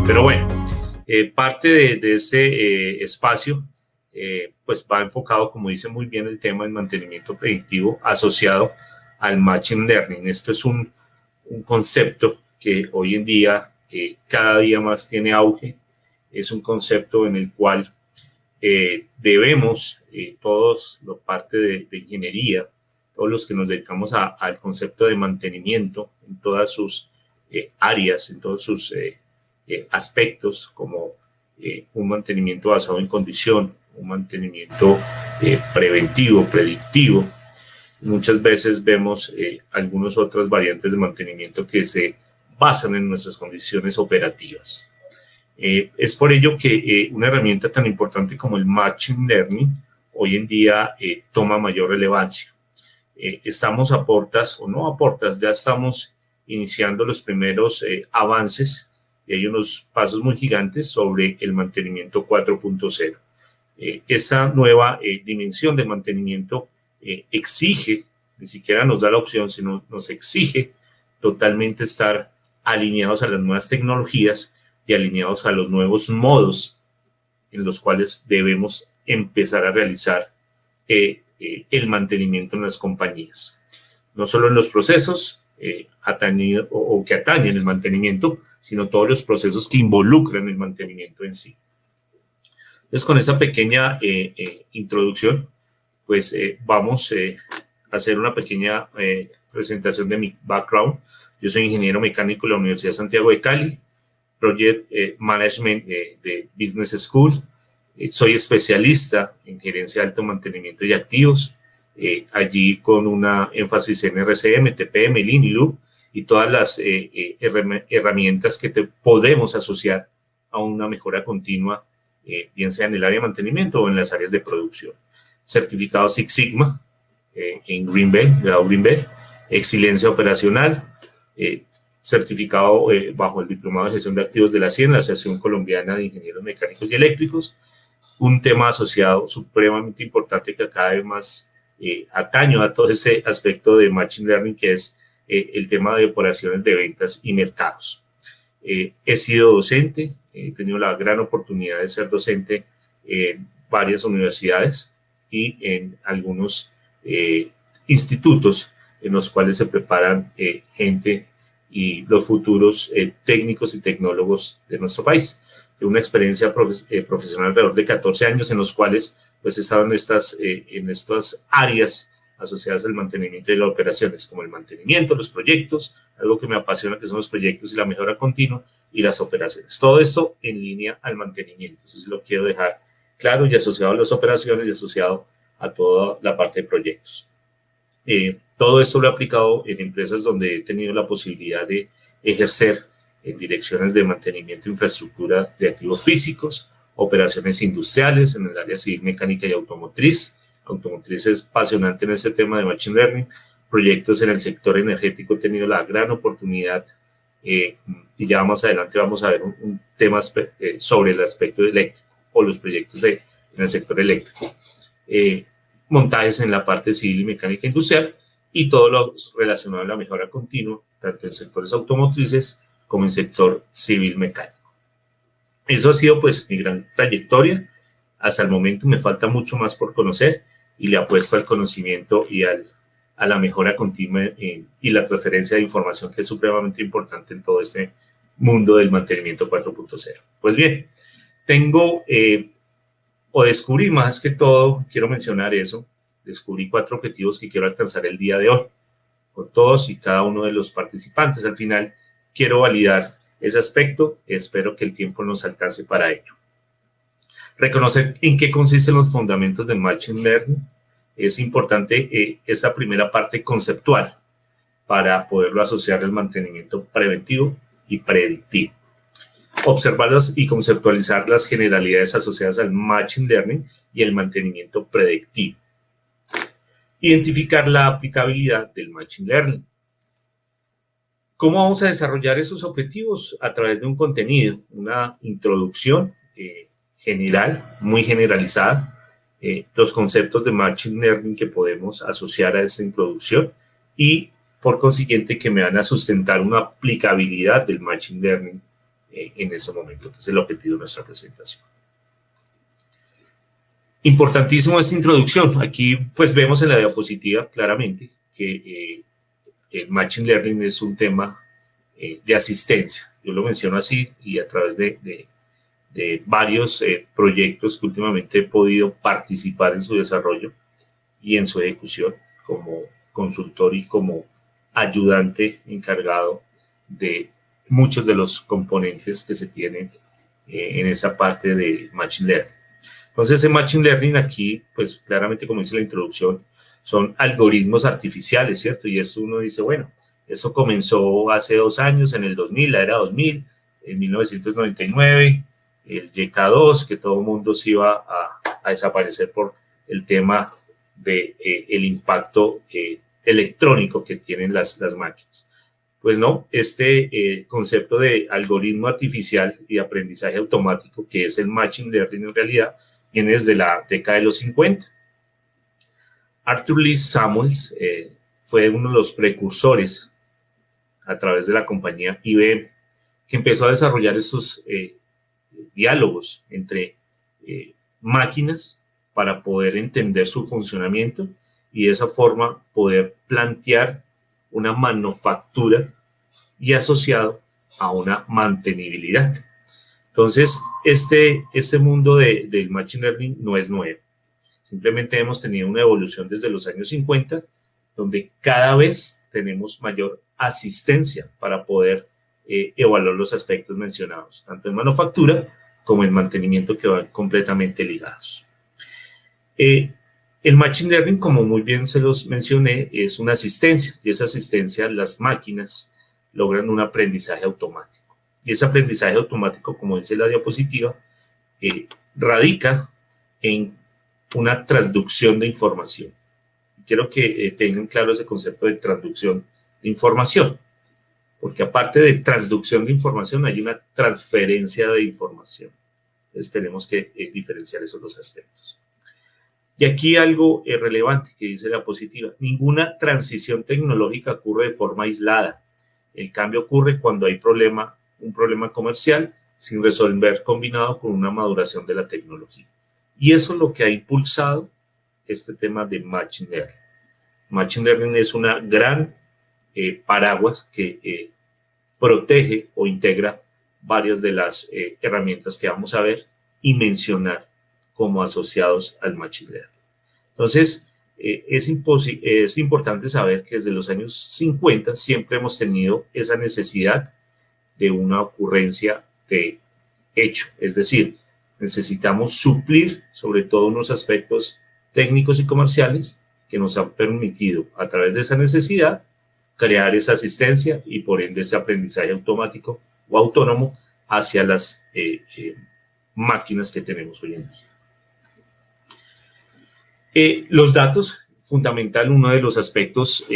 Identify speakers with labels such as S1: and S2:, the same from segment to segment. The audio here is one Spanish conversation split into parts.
S1: Pero bueno, parte de este espacio pues va enfocado, como dice muy bien el tema, del mantenimiento predictivo asociado al Machine Learning. Esto es un concepto que hoy en día cada día más tiene auge. Es un concepto en el cual debemos, todos, la parte de ingeniería, todos los que nos dedicamos al concepto de mantenimiento en todas sus áreas, en todos sus aspectos, como un mantenimiento basado en condición, un mantenimiento preventivo, predictivo. Muchas veces vemos algunas otras variantes de mantenimiento que se basan en nuestras condiciones operativas. Es por ello que una herramienta tan importante como el Machine Learning hoy en día toma mayor relevancia. Estamos a portas, o no a portas, ya estamos iniciando los primeros avances, y hay unos pasos muy gigantes sobre el mantenimiento 4.0. Esta nueva dimensión de mantenimiento exige, ni siquiera nos da la opción, sino nos exige totalmente estar alineados a las nuevas tecnologías y alineados a los nuevos modos en los cuales debemos empezar a realizar el mantenimiento en las compañías. No solo en los procesos que atañen el mantenimiento, sino todos los procesos que involucran el mantenimiento en sí. Entonces, con esa pequeña introducción, pues vamos a hacer una pequeña presentación de mi background. Yo soy ingeniero mecánico de la Universidad de Santiago de Cali, Project Management de Business School. Soy especialista en gerencia de alto mantenimiento y activos, allí con una énfasis en RCM, TPM, Lean y Loop, y todas las herramientas que podemos asociar a una mejora continua, bien sea en el área de mantenimiento o en las áreas de producción. Certificado Six Sigma en Green Belt, grado Green Belt, excelencia operacional, certificado bajo el Diplomado de Gestión de Activos de la CIEN, la Asociación Colombiana de Ingenieros Mecánicos y Eléctricos. Un tema asociado supremamente importante que cada vez más ataño a todo ese aspecto de Machine Learning, que es el tema de operaciones de ventas y mercados. He sido docente, he tenido la gran oportunidad de ser docente en varias universidades y en algunos institutos en los cuales se preparan gente y los futuros técnicos y tecnólogos de nuestro país. Tengo una experiencia profesional alrededor de 14 años en los cuales pues he estado en estas áreas asociadas al mantenimiento y las operaciones, como el mantenimiento, los proyectos, algo que me apasiona que son los proyectos y la mejora continua, y las operaciones. Todo esto en línea al mantenimiento. Eso lo quiero dejar claro, y asociado a las operaciones y asociado a toda la parte de proyectos. Todo esto lo he aplicado en empresas donde he tenido la posibilidad de ejercer en direcciones de mantenimiento de infraestructura de activos físicos, operaciones industriales en el área civil, mecánica y automotriz. Automotriz es apasionante en este tema de Machine Learning. Proyectos en el sector energético, he tenido la gran oportunidad y ya más adelante vamos a ver un tema sobre el aspecto eléctrico o los proyectos en el sector eléctrico. Montajes en la parte civil y mecánica industrial y todo lo relacionado a la mejora continua, tanto en sectores automotrices como en sector civil mecánico. Eso ha sido pues mi gran trayectoria. Hasta el momento me falta mucho más por conocer y le apuesto al conocimiento y a la mejora continua y la transferencia de información, que es supremamente importante en todo este mundo del mantenimiento 4.0. Pues bien, descubrí más que todo, quiero mencionar eso, descubrí 4 objetivos que quiero alcanzar el día de hoy con todos y cada uno de los participantes. Al final quiero validar ese aspecto y espero que el tiempo nos alcance para ello. Reconocer en qué consisten los fundamentos del Machine Learning, es importante esta primera parte conceptual para poderlo asociar al mantenimiento preventivo y predictivo. Observarlas y conceptualizar las generalidades asociadas al Machine Learning y el mantenimiento predictivo. Identificar la aplicabilidad del Machine Learning. ¿Cómo vamos a desarrollar esos objetivos? A través de un contenido, una introducción general, muy generalizada, los conceptos de Machine Learning que podemos asociar a esa introducción y, por consiguiente, que me van a sustentar una aplicabilidad del Machine Learning en ese momento, que es el objetivo de nuestra presentación. Importantísimo esta introducción. Aquí pues vemos en la diapositiva claramente que el Machine Learning es un tema de asistencia. Yo lo menciono así y a través de varios proyectos que últimamente he podido participar en su desarrollo y en su ejecución como consultor y como ayudante encargado de muchos de los componentes que se tienen en esa parte de Machine Learning. Entonces, ese Machine Learning aquí, pues claramente, como dice la introducción, son algoritmos artificiales, ¿cierto? Y esto uno dice, bueno, eso comenzó hace 2 años, en el 2000, la era 2000, en 1999, el YK2, que todo el mundo se iba a desaparecer por el tema del el impacto electrónico que tienen las máquinas. Pues no, este concepto de algoritmo artificial y aprendizaje automático, que es el Machine Learning en realidad, viene desde la década de los 50. Arthur Lee Samuels fue uno de los precursores a través de la compañía IBM, que empezó a desarrollar estos diálogos entre máquinas para poder entender su funcionamiento y de esa forma poder plantear una manufactura y asociado a una mantenibilidad. Entonces, este mundo del Machine Learning no es nuevo. Simplemente hemos tenido una evolución desde los años 50, donde cada vez tenemos mayor asistencia para poder evaluar los aspectos mencionados, tanto en manufactura como en mantenimiento, que van completamente ligados. El Machine Learning, como muy bien se los mencioné, es una asistencia, y esa asistencia, las máquinas logran un aprendizaje automático. Y ese aprendizaje automático, como dice la diapositiva, radica en una transducción de información. Quiero que tengan claro ese concepto de transducción de información, porque aparte de transducción de información, hay una transferencia de información. Entonces tenemos que diferenciar esos dos aspectos. Y aquí algo relevante que dice la diapositiva: ninguna transición tecnológica ocurre de forma aislada. El cambio ocurre cuando hay un problema comercial sin resolver, combinado con una maduración de la tecnología. Y eso es lo que ha impulsado este tema de Machine Learning. Machine Learning es una gran paraguas que protege o integra varias de las herramientas que vamos a ver y mencionar como asociados al Machine Learning. Entonces, es importante saber que desde los años 50 siempre hemos tenido esa necesidad de una ocurrencia de hecho, es decir, necesitamos suplir sobre todo unos aspectos técnicos y comerciales que nos han permitido, a través de esa necesidad, crear esa asistencia y por ende ese aprendizaje automático o autónomo hacia las máquinas que tenemos hoy en día. Los datos, fundamental, uno de los aspectos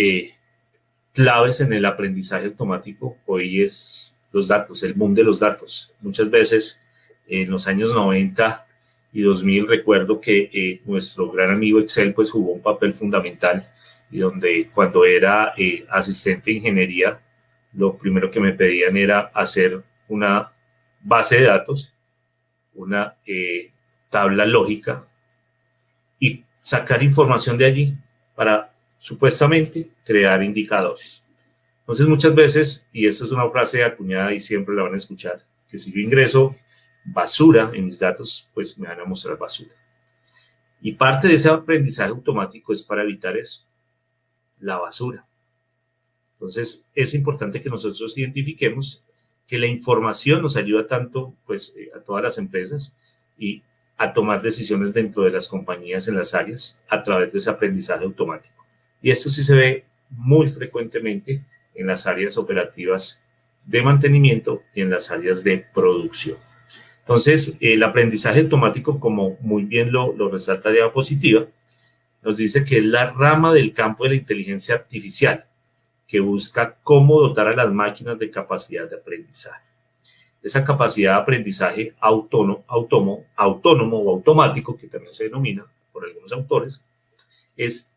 S1: claves en el aprendizaje automático hoy es los datos, el boom de los datos. Muchas veces en los años 90 y 2000 recuerdo que nuestro gran amigo Excel pues jugó un papel fundamental, y donde cuando era asistente de ingeniería, lo primero que me pedían era hacer una base de datos, una tabla lógica y sacar información de allí para supuestamente crear indicadores. Entonces muchas veces, y esto es una frase acuñada y siempre la van a escuchar, que si yo ingreso basura en mis datos, pues me van a mostrar basura. Y parte de ese aprendizaje automático es para evitar eso, la basura. Entonces es importante que nosotros identifiquemos que la información nos ayuda tanto pues a todas las empresas, y a tomar decisiones dentro de las compañías en las áreas a través de ese aprendizaje automático. Y esto sí se ve muy frecuentemente en las áreas operativas de mantenimiento y en las áreas de producción. Entonces, el aprendizaje automático, como muy bien lo resalta la diapositiva, nos dice que es la rama del campo de la inteligencia artificial que busca cómo dotar a las máquinas de capacidad de aprendizaje. Esa capacidad de aprendizaje autónomo o automático, que también se denomina por algunos autores, es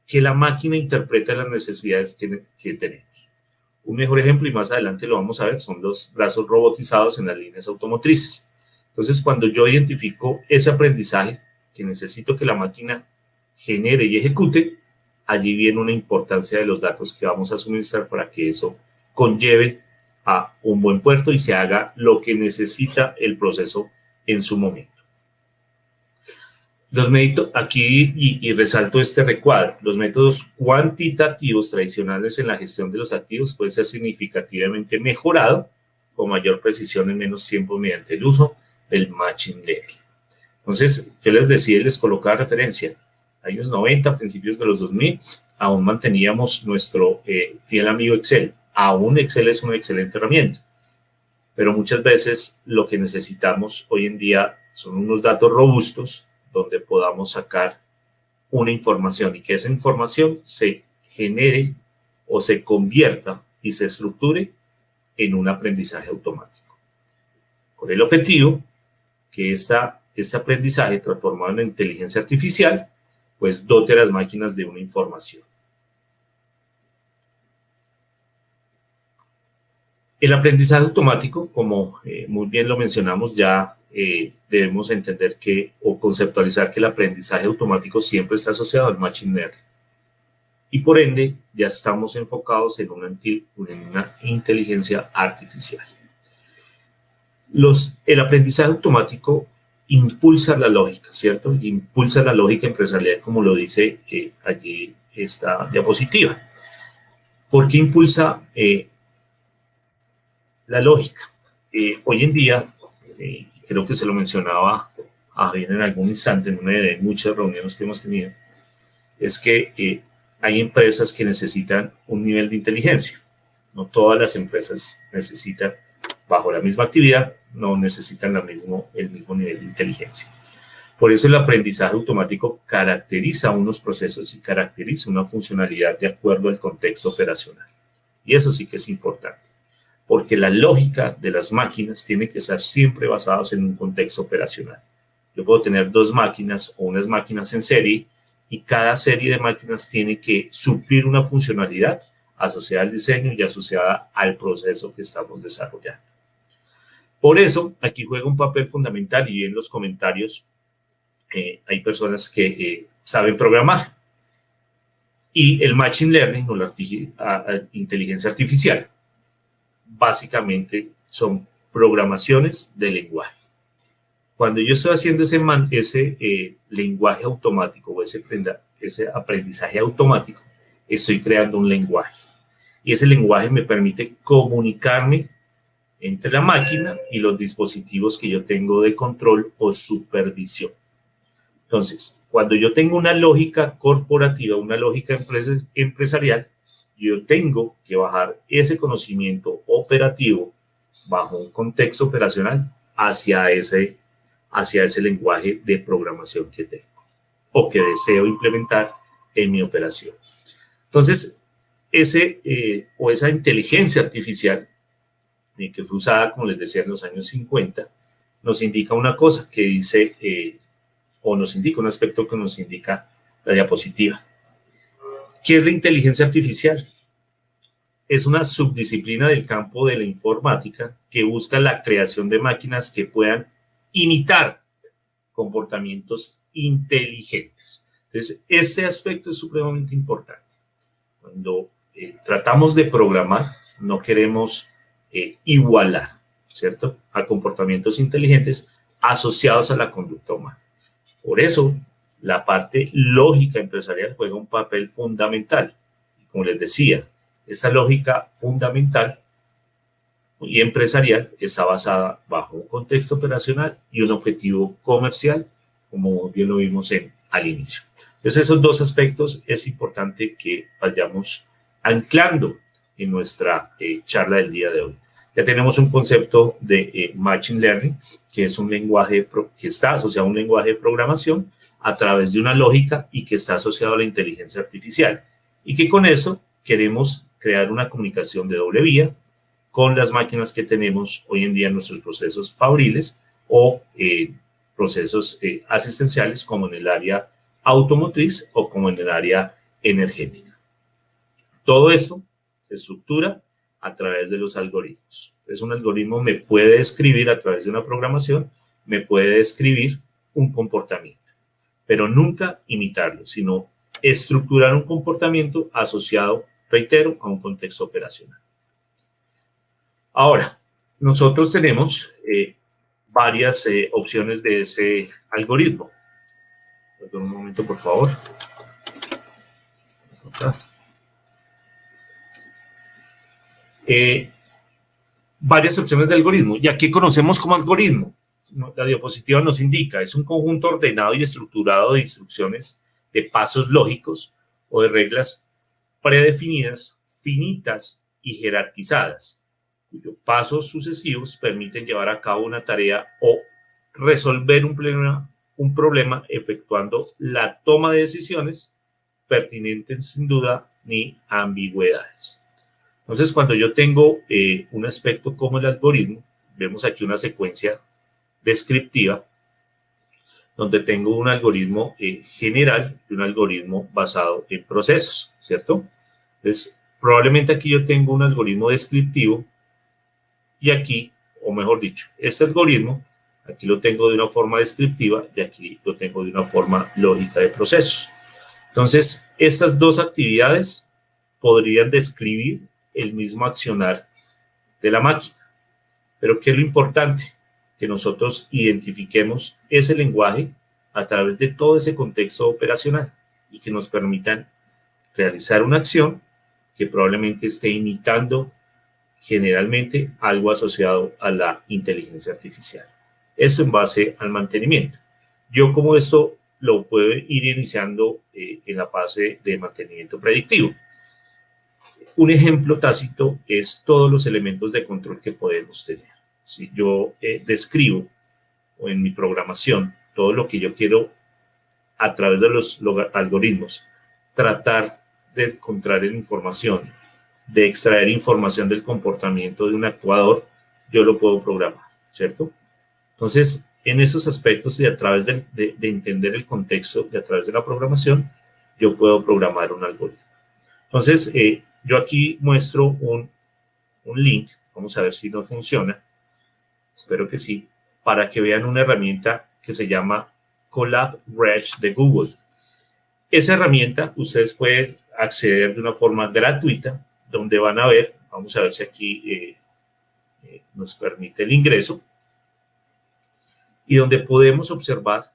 S1: que la máquina interpreta las necesidades que tenemos. Un mejor ejemplo, y más adelante lo vamos a ver, son los brazos robotizados en las líneas automotrices. Entonces, cuando yo identifico ese aprendizaje que necesito que la máquina genere y ejecute, allí viene una importancia de los datos que vamos a suministrar para que eso conlleve a un buen puerto y se haga lo que necesita el proceso en su momento. Aquí, y resalto este recuadro, los métodos cuantitativos tradicionales en la gestión de los activos pueden ser significativamente mejorados con mayor precisión en menos tiempo mediante el uso del Machine Learning. Entonces, yo les decía y les colocaba referencia. Años 90, principios de los 2000, aún manteníamos nuestro fiel amigo Excel. Aún Excel es una excelente herramienta, pero muchas veces lo que necesitamos hoy en día son unos datos robustos donde podamos sacar una información y que esa información se genere o se convierta y se estructure en un aprendizaje automático. Con el objetivo que este aprendizaje transformado en inteligencia artificial pues dote a las máquinas de una información. El aprendizaje automático, como muy bien lo mencionamos, ya debemos entender o conceptualizar que el aprendizaje automático siempre está asociado al Machine Learning. Y por ende, ya estamos enfocados en una inteligencia artificial. El aprendizaje automático impulsa la lógica, ¿cierto? Impulsa la lógica empresarial, como lo dice allí esta diapositiva. ¿Por qué impulsa la lógica? Hoy en día, creo que se lo mencionaba a Javier en algún instante en una de muchas reuniones que hemos tenido, es que hay empresas que necesitan un nivel de inteligencia. No todas las empresas necesitan, bajo la misma actividad, no necesitan el mismo nivel de inteligencia. Por eso el aprendizaje automático caracteriza unos procesos y caracteriza una funcionalidad de acuerdo al contexto operacional. Y eso sí que es importante, porque la lógica de las máquinas tiene que estar siempre basada en un contexto operacional. Yo puedo tener dos máquinas o unas máquinas en serie y cada serie de máquinas tiene que suplir una funcionalidad asociada al diseño y asociada al proceso que estamos desarrollando. Por eso, aquí juega un papel fundamental y en los comentarios hay personas que saben programar. Y el Machine Learning o la inteligencia artificial básicamente son programaciones de lenguaje. Cuando yo estoy haciendo ese lenguaje automático o ese aprendizaje automático, estoy creando un lenguaje. Y ese lenguaje me permite comunicarme entre la máquina y los dispositivos que yo tengo de control o supervisión. Entonces, cuando yo tengo una lógica corporativa, una lógica empresarial, yo tengo que bajar ese conocimiento operativo bajo un contexto operacional hacia ese lenguaje de programación que tengo o que deseo implementar en mi operación. Entonces, esa inteligencia artificial que fue usada, como les decía, en los años 50, nos indica una cosa que dice, o nos indica un aspecto que nos indica la diapositiva. ¿Qué es la inteligencia artificial? Es una subdisciplina del campo de la informática que busca la creación de máquinas que puedan imitar comportamientos inteligentes. Entonces, este aspecto es supremamente importante. Cuando tratamos de programar, no queremos igualar, ¿cierto?, a comportamientos inteligentes asociados a la conducta humana. Por eso, la parte lógica empresarial juega un papel fundamental. Y como les decía, esta lógica fundamental y empresarial está basada bajo un contexto operacional y un objetivo comercial, como bien lo vimos al inicio. Entonces, esos dos aspectos es importante que vayamos anclando en nuestra charla del día de hoy. Ya tenemos un concepto de Machine Learning, que es un lenguaje que está asociado a un lenguaje de programación a través de una lógica y que está asociado a la inteligencia artificial. Y que con eso queremos crear una comunicación de doble vía con las máquinas que tenemos hoy en día en nuestros procesos fabriles o procesos asistenciales, como en el área automotriz o como en el área energética. Todo esto se estructura a través de los algoritmos. Entonces, un algoritmo me puede describir a través de una programación, me puede describir un comportamiento, pero nunca imitarlo, sino estructurar un comportamiento asociado, reitero, a un contexto operacional. Ahora, nosotros tenemos varias opciones de ese algoritmo. Perdón un momento, por favor. Varias opciones de algoritmo. ¿Y a qué conocemos como algoritmo? La diapositiva nos indica, es un conjunto ordenado y estructurado de instrucciones, de pasos lógicos o de reglas predefinidas, finitas y jerarquizadas, cuyos pasos sucesivos permiten llevar a cabo una tarea o resolver un problema efectuando la toma de decisiones pertinentes sin duda ni ambigüedades. Entonces, cuando yo tengo un aspecto como el algoritmo, vemos aquí una secuencia descriptiva donde tengo un algoritmo general y un algoritmo basado en procesos, ¿cierto? Entonces, probablemente aquí yo tengo un algoritmo descriptivo y aquí, o mejor dicho, este algoritmo, aquí lo tengo de una forma descriptiva y aquí lo tengo de una forma lógica de procesos. Entonces, estas dos actividades podrían describir el mismo accionar de la máquina. Pero ¿qué es lo importante? Que nosotros identifiquemos ese lenguaje a través de todo ese contexto operacional y que nos permitan realizar una acción que probablemente esté imitando generalmente algo asociado a la inteligencia artificial. Esto en base al mantenimiento. Yo como esto lo puedo ir iniciando en la fase de mantenimiento predictivo. Un ejemplo tácito es todos los elementos de control que podemos tener. Si yo describo o en mi programación todo lo que yo quiero a través de los algoritmos, tratar de encontrar información, de extraer información del comportamiento de un actuador, yo lo puedo programar, ¿cierto? Entonces, en esos aspectos y a través de entender el contexto y a través de la programación, yo puedo programar un algoritmo. Entonces, yo aquí muestro un link, vamos a ver si no funciona, espero que sí, para que vean una herramienta que se llama CollabReg de Google. Esa herramienta ustedes pueden acceder de una forma gratuita, donde van a ver, vamos a ver si aquí nos permite el ingreso, y donde podemos observar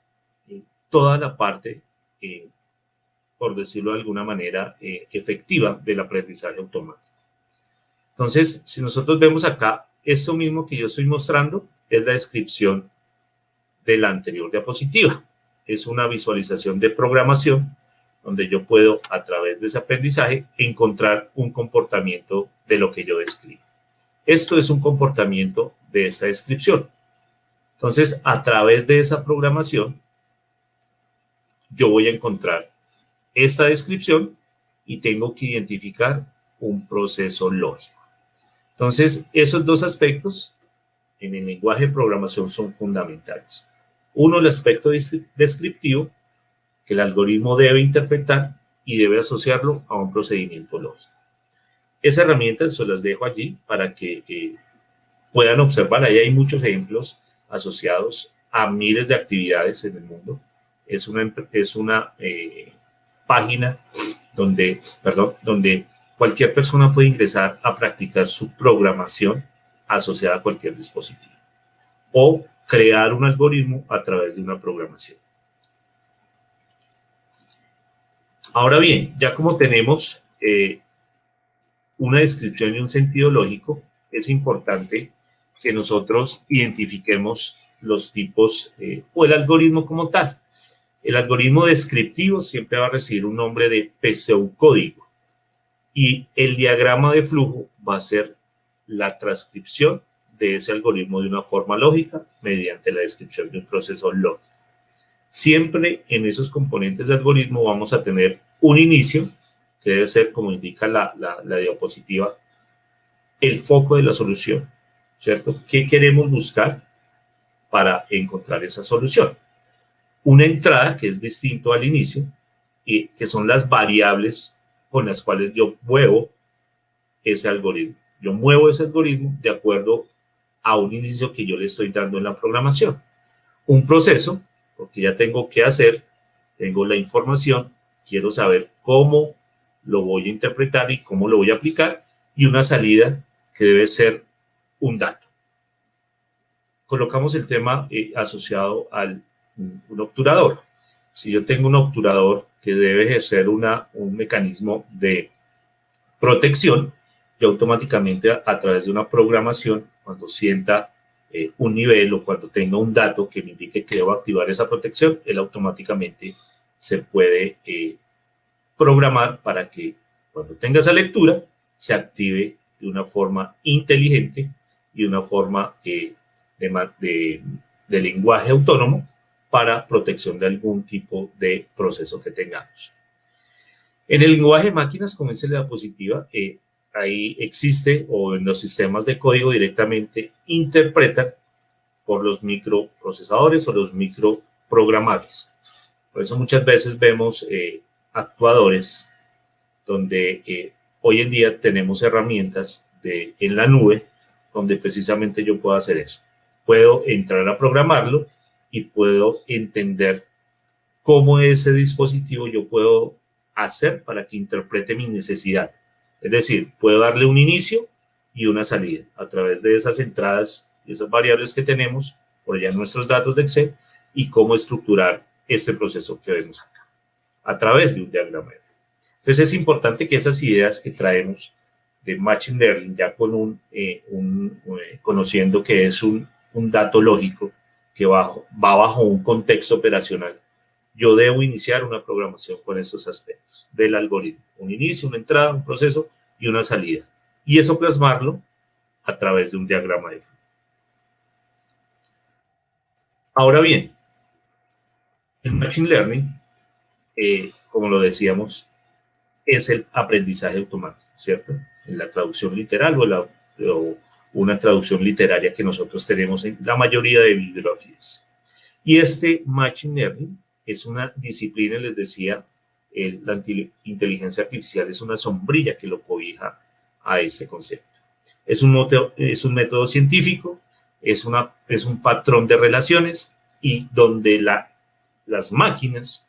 S1: toda la parte, por decirlo de alguna manera, efectiva del aprendizaje automático. Entonces, si nosotros vemos acá, esto mismo que yo estoy mostrando es la descripción de la anterior diapositiva. Es una visualización de programación donde yo puedo, a través de ese aprendizaje, encontrar un comportamiento de lo que yo describo. Esto es un comportamiento de esta descripción. Entonces, a través de esa programación, yo voy a encontrar esta descripción y tengo que identificar un proceso lógico. Entonces, esos dos aspectos en el lenguaje de programación son fundamentales. Uno, el aspecto descriptivo, que el algoritmo debe interpretar y debe asociarlo a un procedimiento lógico. Esa herramienta se las dejo allí para que puedan observar. Ahí hay muchos ejemplos asociados a miles de actividades en el mundo. Es una página donde cualquier persona puede ingresar a practicar su programación asociada a cualquier dispositivo o crear un algoritmo a través de una programación. Ahora bien, ya como tenemos una descripción y un sentido lógico, es importante que nosotros identifiquemos los tipos o el algoritmo como tal. El algoritmo descriptivo siempre va a recibir un nombre de pseudocódigo y el diagrama de flujo va a ser la transcripción de ese algoritmo de una forma lógica mediante la descripción de un proceso lógico. Siempre en esos componentes de algoritmo vamos a tener un inicio, que debe ser, como indica la diapositiva, el foco de la solución, ¿cierto? ¿Qué queremos buscar para encontrar esa solución? Una entrada, que es distinto al inicio, y que son las variables con las cuales yo muevo ese algoritmo. Yo muevo ese algoritmo de acuerdo a un inicio que yo le estoy dando en la programación. Un proceso, porque ya tengo que hacer, tengo la información, quiero saber cómo lo voy a interpretar y cómo lo voy a aplicar, y una salida que debe ser un dato. Colocamos el tema asociado al un obturador. Si yo tengo un obturador que debe ejercer un mecanismo de protección, yo automáticamente a través de una programación, cuando sienta un nivel o cuando tenga un dato que me indique que debo activar esa protección, él automáticamente se puede programar para que cuando tenga esa lectura se active de una forma inteligente y de una forma de lenguaje autónomo para protección de algún tipo de proceso que tengamos. En el lenguaje de máquinas, como dice la diapositiva, ahí existe, o en los sistemas de código directamente interpretan por los microprocesadores o los microprogramables. Por eso muchas veces vemos actuadores donde hoy en día tenemos herramientas en la nube donde precisamente yo puedo hacer eso. Puedo entrar a programarlo y puedo entender cómo ese dispositivo yo puedo hacer para que interprete mi necesidad. Es decir, puedo darle un inicio y una salida a través de esas entradas y esas variables que tenemos por allá en nuestros datos de Excel y cómo estructurar este proceso que vemos acá a través de un diagrama de flujo. Entonces es importante que esas ideas que traemos de Machine Learning, ya con conociendo que es un dato lógico que va bajo un contexto operacional, yo debo iniciar una programación con estos aspectos del algoritmo. Un inicio, una entrada, un proceso y una salida. Y eso plasmarlo a través de un diagrama de flujo. Ahora bien, el Machine Learning, como lo decíamos, es el aprendizaje automático, ¿cierto? En la traducción literal o una traducción literaria que nosotros tenemos en la mayoría de bibliografías. Y este Machine Learning es una disciplina, les decía, la inteligencia artificial es una sombrilla que lo cobija a ese concepto. Es un método científico, es un patrón de relaciones y donde las máquinas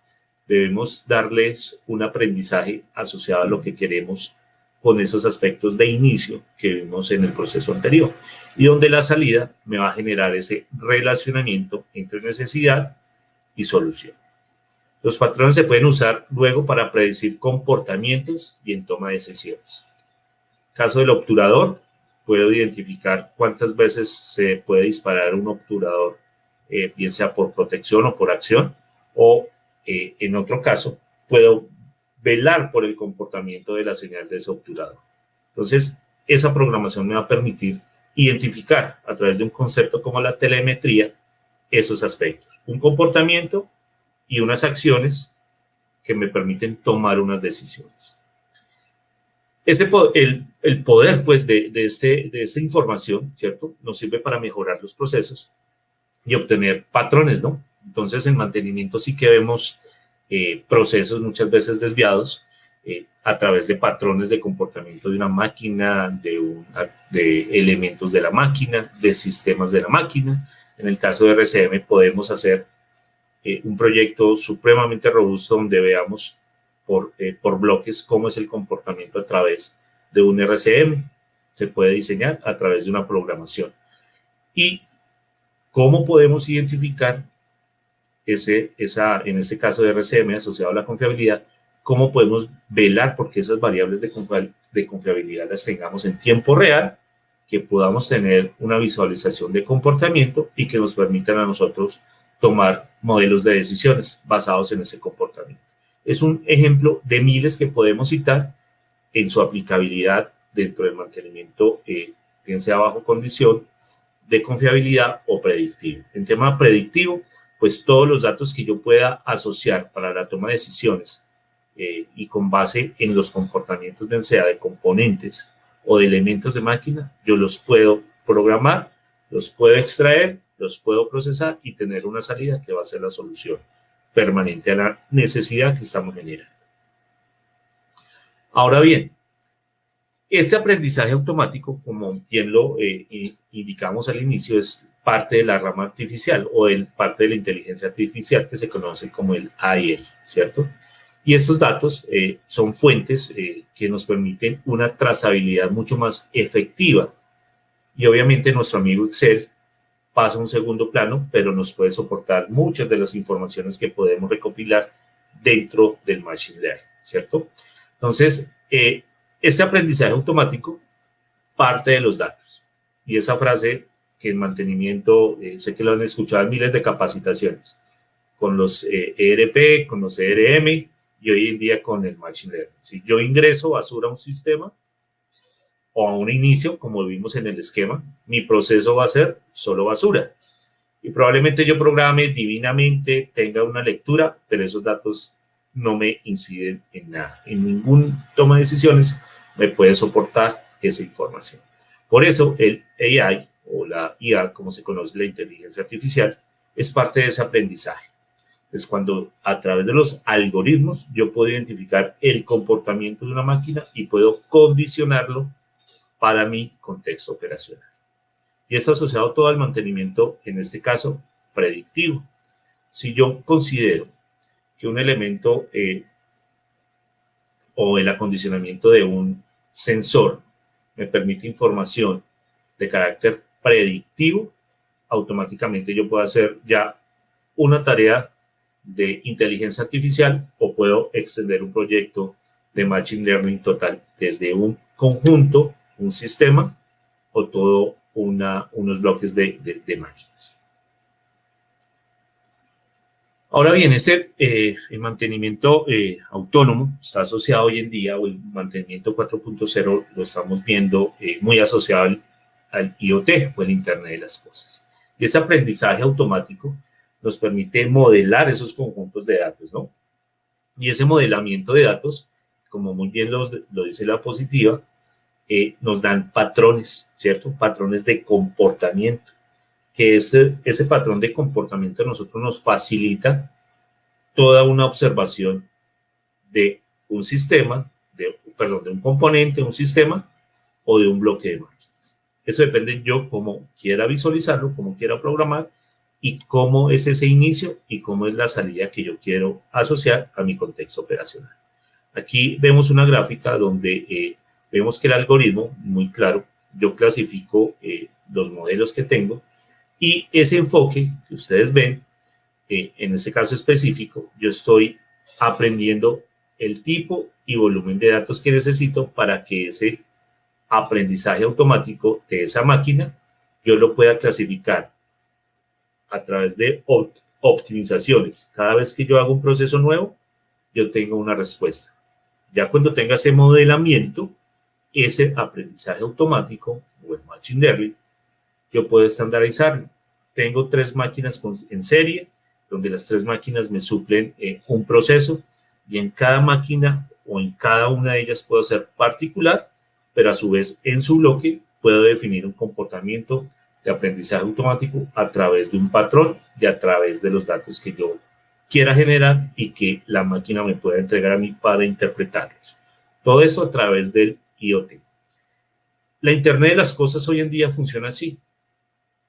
S1: debemos darles un aprendizaje asociado a lo que queremos con esos aspectos de inicio que vimos en el proceso anterior y donde la salida me va a generar ese relacionamiento entre necesidad y solución. Los patrones se pueden usar luego para predecir comportamientos y en toma de decisiones. Caso del obturador, puedo identificar cuántas veces se puede disparar un obturador, bien sea por protección o por acción, o en otro caso, puedo velar por el comportamiento de la señal de ese obturador. Entonces, esa programación me va a permitir identificar a través de un concepto como la telemetría esos aspectos, un comportamiento y unas acciones que me permiten tomar unas decisiones. El poder pues, de esta información, ¿cierto?, nos sirve para mejorar los procesos y obtener patrones, ¿no? Entonces, en mantenimiento sí que vemos procesos muchas veces desviados a través de patrones de comportamiento de una máquina, de elementos de la máquina, de sistemas de la máquina. En el caso de RCM podemos hacer un proyecto supremamente robusto donde veamos por bloques cómo es el comportamiento a través de un RCM. Se puede diseñar a través de una programación. Y cómo podemos identificar en este caso de RCM asociado a la confiabilidad, cómo podemos velar porque esas variables de confiabilidad las tengamos en tiempo real, que podamos tener una visualización de comportamiento y que nos permitan a nosotros tomar modelos de decisiones basados en ese comportamiento. Es un ejemplo de miles que podemos citar en su aplicabilidad dentro del mantenimiento, bien sea bajo condición de confiabilidad o predictivo. En tema predictivo, pues todos los datos que yo pueda asociar para la toma de decisiones y con base en los comportamientos, bien sea de componentes o de elementos de máquina, yo los puedo programar, los puedo extraer, los puedo procesar y tener una salida que va a ser la solución permanente a la necesidad que estamos generando. Ahora bien, este aprendizaje automático, como bien lo indicamos al inicio, es parte de la rama artificial o parte de la inteligencia artificial que se conoce como el AI, ¿cierto? Y estos datos son fuentes que nos permiten una trazabilidad mucho más efectiva. Y obviamente nuestro amigo Excel pasa a un segundo plano, pero nos puede soportar muchas de las informaciones que podemos recopilar dentro del Machine Learning, ¿cierto? Entonces, este aprendizaje automático parte de los datos. Y esa frase que en mantenimiento, sé que lo han escuchado en miles de capacitaciones, con los ERP, con los ERM y hoy en día con el Machine Learning. Si yo ingreso basura a un sistema o a un inicio, como vimos en el esquema, mi proceso va a ser solo basura. Y probablemente yo programe divinamente, tenga una lectura, pero esos datos no me inciden en nada. En ningún toma de decisiones me puede soportar esa información. Por eso el AI o la IA, como se conoce la inteligencia artificial, es parte de ese aprendizaje. Es cuando a través de los algoritmos yo puedo identificar el comportamiento de una máquina y puedo condicionarlo para mi contexto operacional. Y esto asociado todo al mantenimiento, en este caso, predictivo. Si yo considero que un elemento o el acondicionamiento de un sensor me permite información de carácter predictivo, automáticamente yo puedo hacer ya una tarea de inteligencia artificial o puedo extender un proyecto de Machine Learning total desde un conjunto, un sistema o todo unos bloques de máquinas. Ahora bien, el mantenimiento autónomo está asociado hoy en día, o el mantenimiento 4.0 lo estamos viendo muy asociado al IoT o el Internet de las Cosas. Y ese aprendizaje automático nos permite modelar esos conjuntos de datos, ¿no? Y ese modelamiento de datos, como muy bien lo dice la diapositiva, nos dan patrones, ¿cierto? Patrones de comportamiento, que ese patrón de comportamiento a nosotros nos facilita toda una observación de un sistema, de un componente, un sistema o de un bloque de máquinas. Eso depende yo cómo quiera visualizarlo, cómo quiera programar y cómo es ese inicio y cómo es la salida que yo quiero asociar a mi contexto operacional. Aquí vemos una gráfica donde vemos que el algoritmo, muy claro, yo clasifico los modelos que tengo y ese enfoque que ustedes ven, en este caso específico, yo estoy aprendiendo el tipo y volumen de datos que necesito para que ese aprendizaje automático de esa máquina yo lo pueda clasificar a través de optimizaciones. Cada vez que yo hago un proceso nuevo, yo tengo una respuesta. Ya cuando tenga ese modelamiento, ese aprendizaje automático o el Machine Learning, yo puedo estandarizarlo. Tengo 3 máquinas en serie, donde las 3 máquinas me suplen un proceso y en cada máquina o en cada una de ellas puedo ser particular, pero a su vez en su bloque puedo definir un comportamiento de aprendizaje automático a través de un patrón y a través de los datos que yo quiera generar y que la máquina me pueda entregar a mí para interpretarlos. Todo eso a través del IoT. La Internet de las Cosas hoy en día funciona así.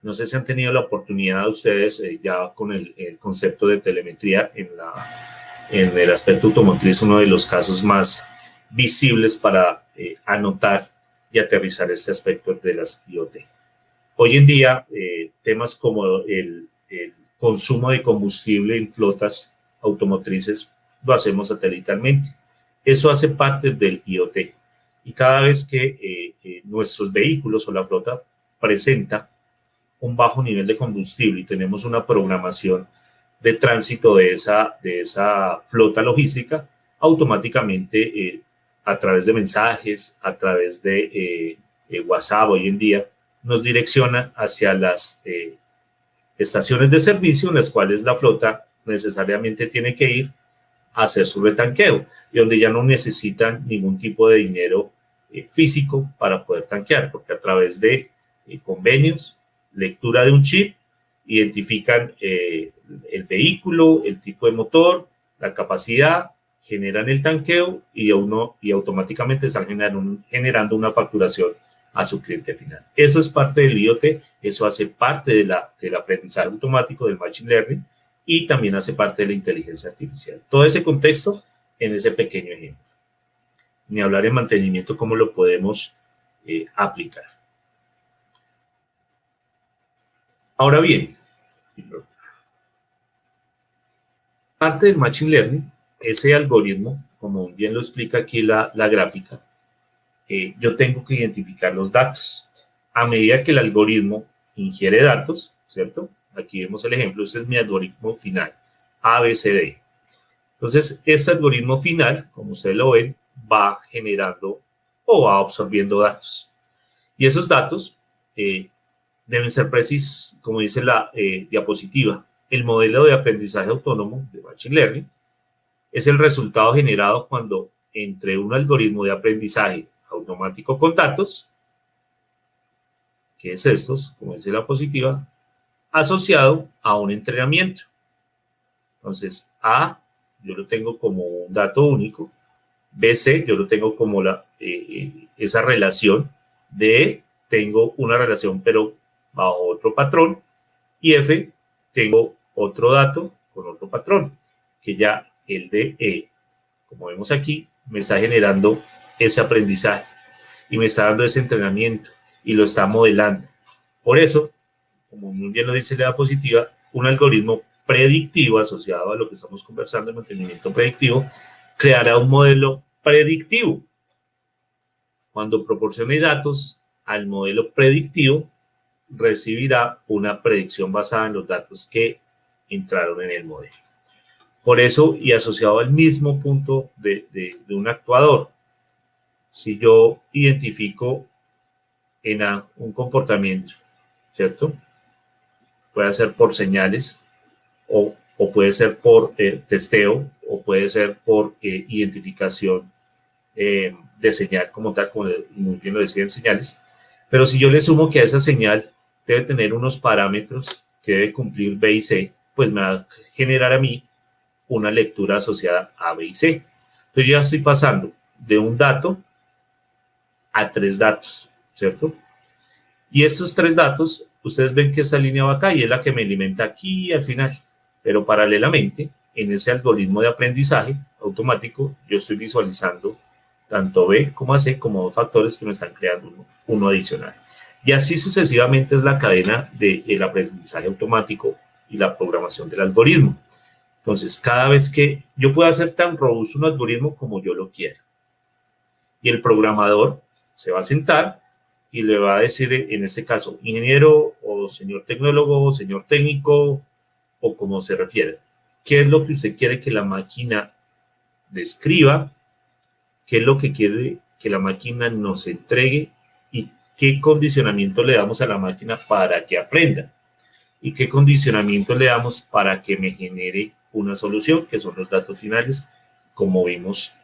S1: No sé si han tenido la oportunidad ustedes ya con el concepto de telemetría en el aspecto automotriz, uno de los casos más visibles para anotar y aterrizar este aspecto de las IoT. Hoy en día, temas como el consumo de combustible en flotas automotrices lo hacemos satelitalmente. Eso hace parte del IoT. Y cada vez que nuestros vehículos o la flota presenta un bajo nivel de combustible y tenemos una programación de tránsito de esa flota logística, automáticamente a través de mensajes, a través de WhatsApp hoy en día, nos direcciona hacia las estaciones de servicio en las cuales la flota necesariamente tiene que ir a hacer su retanqueo y donde ya no necesitan ningún tipo de dinero físico para poder tanquear, porque a través de convenios, lectura de un chip, identifican el vehículo, el tipo de motor, la capacidad, generan el tanqueo y automáticamente están generando una facturación a su cliente final. Eso es parte del IoT, eso hace parte del aprendizaje automático, del Machine Learning, y también hace parte de la inteligencia artificial. Todo ese contexto en ese pequeño ejemplo. Ni hablar de mantenimiento, cómo lo podemos aplicar. Ahora bien, parte del Machine Learning, ese algoritmo, como bien lo explica aquí la gráfica, yo tengo que identificar los datos. A medida que el algoritmo ingiere datos, ¿cierto? Aquí vemos el ejemplo, este es mi algoritmo final, ABCD. Entonces, este algoritmo final, como ustedes lo ven, va generando o va absorbiendo datos. Y esos datos deben ser precisos, como dice la diapositiva. El modelo de aprendizaje autónomo de Machine Learning es el resultado generado cuando entre un algoritmo de aprendizaje automático con datos, que es estos, como dice la diapositiva, asociado a un entrenamiento. Entonces, A, yo lo tengo como un dato único, BC, yo lo tengo como esa relación, D, tengo una relación pero bajo otro patrón, y F, tengo otro dato con otro patrón, que ya el de E, como vemos aquí, me está generando ese aprendizaje y me está dando ese entrenamiento y lo está modelando. Por eso, como muy bien lo dice la diapositiva, un algoritmo predictivo asociado a lo que estamos conversando, el mantenimiento predictivo, creará un modelo predictivo. Cuando proporcione datos al modelo predictivo, recibirá una predicción basada en los datos que entraron en el modelo. Por eso, y asociado al mismo punto de un actuador, si yo identifico en A un comportamiento, ¿cierto? Puede ser por señales o puede ser por testeo o puede ser por identificación de señal como tal, como muy bien lo decían señales. Pero si yo le sumo que a esa señal debe tener unos parámetros que debe cumplir B y C, pues me va a generar a mí una lectura asociada a B y C. Entonces yo ya estoy pasando de un dato a 3 datos, ¿cierto? Y estos 3 datos, ustedes ven que esa línea va acá y es la que me alimenta aquí al final. Pero paralelamente, en ese algoritmo de aprendizaje automático, yo estoy visualizando tanto B como C como 2 factores que me están creando uno adicional. Y así sucesivamente es la cadena del aprendizaje automático y la programación del algoritmo. Entonces, cada vez que yo pueda hacer tan robusto un algoritmo como yo lo quiera. Y el programador se va a sentar y le va a decir, en este caso, ingeniero o señor tecnólogo o señor técnico o como se refiere, qué es lo que usted quiere que la máquina describa, qué es lo que quiere que la máquina nos entregue y qué condicionamiento le damos a la máquina para que aprenda y qué condicionamiento le damos para que me genere una solución, que son los datos finales, como vimos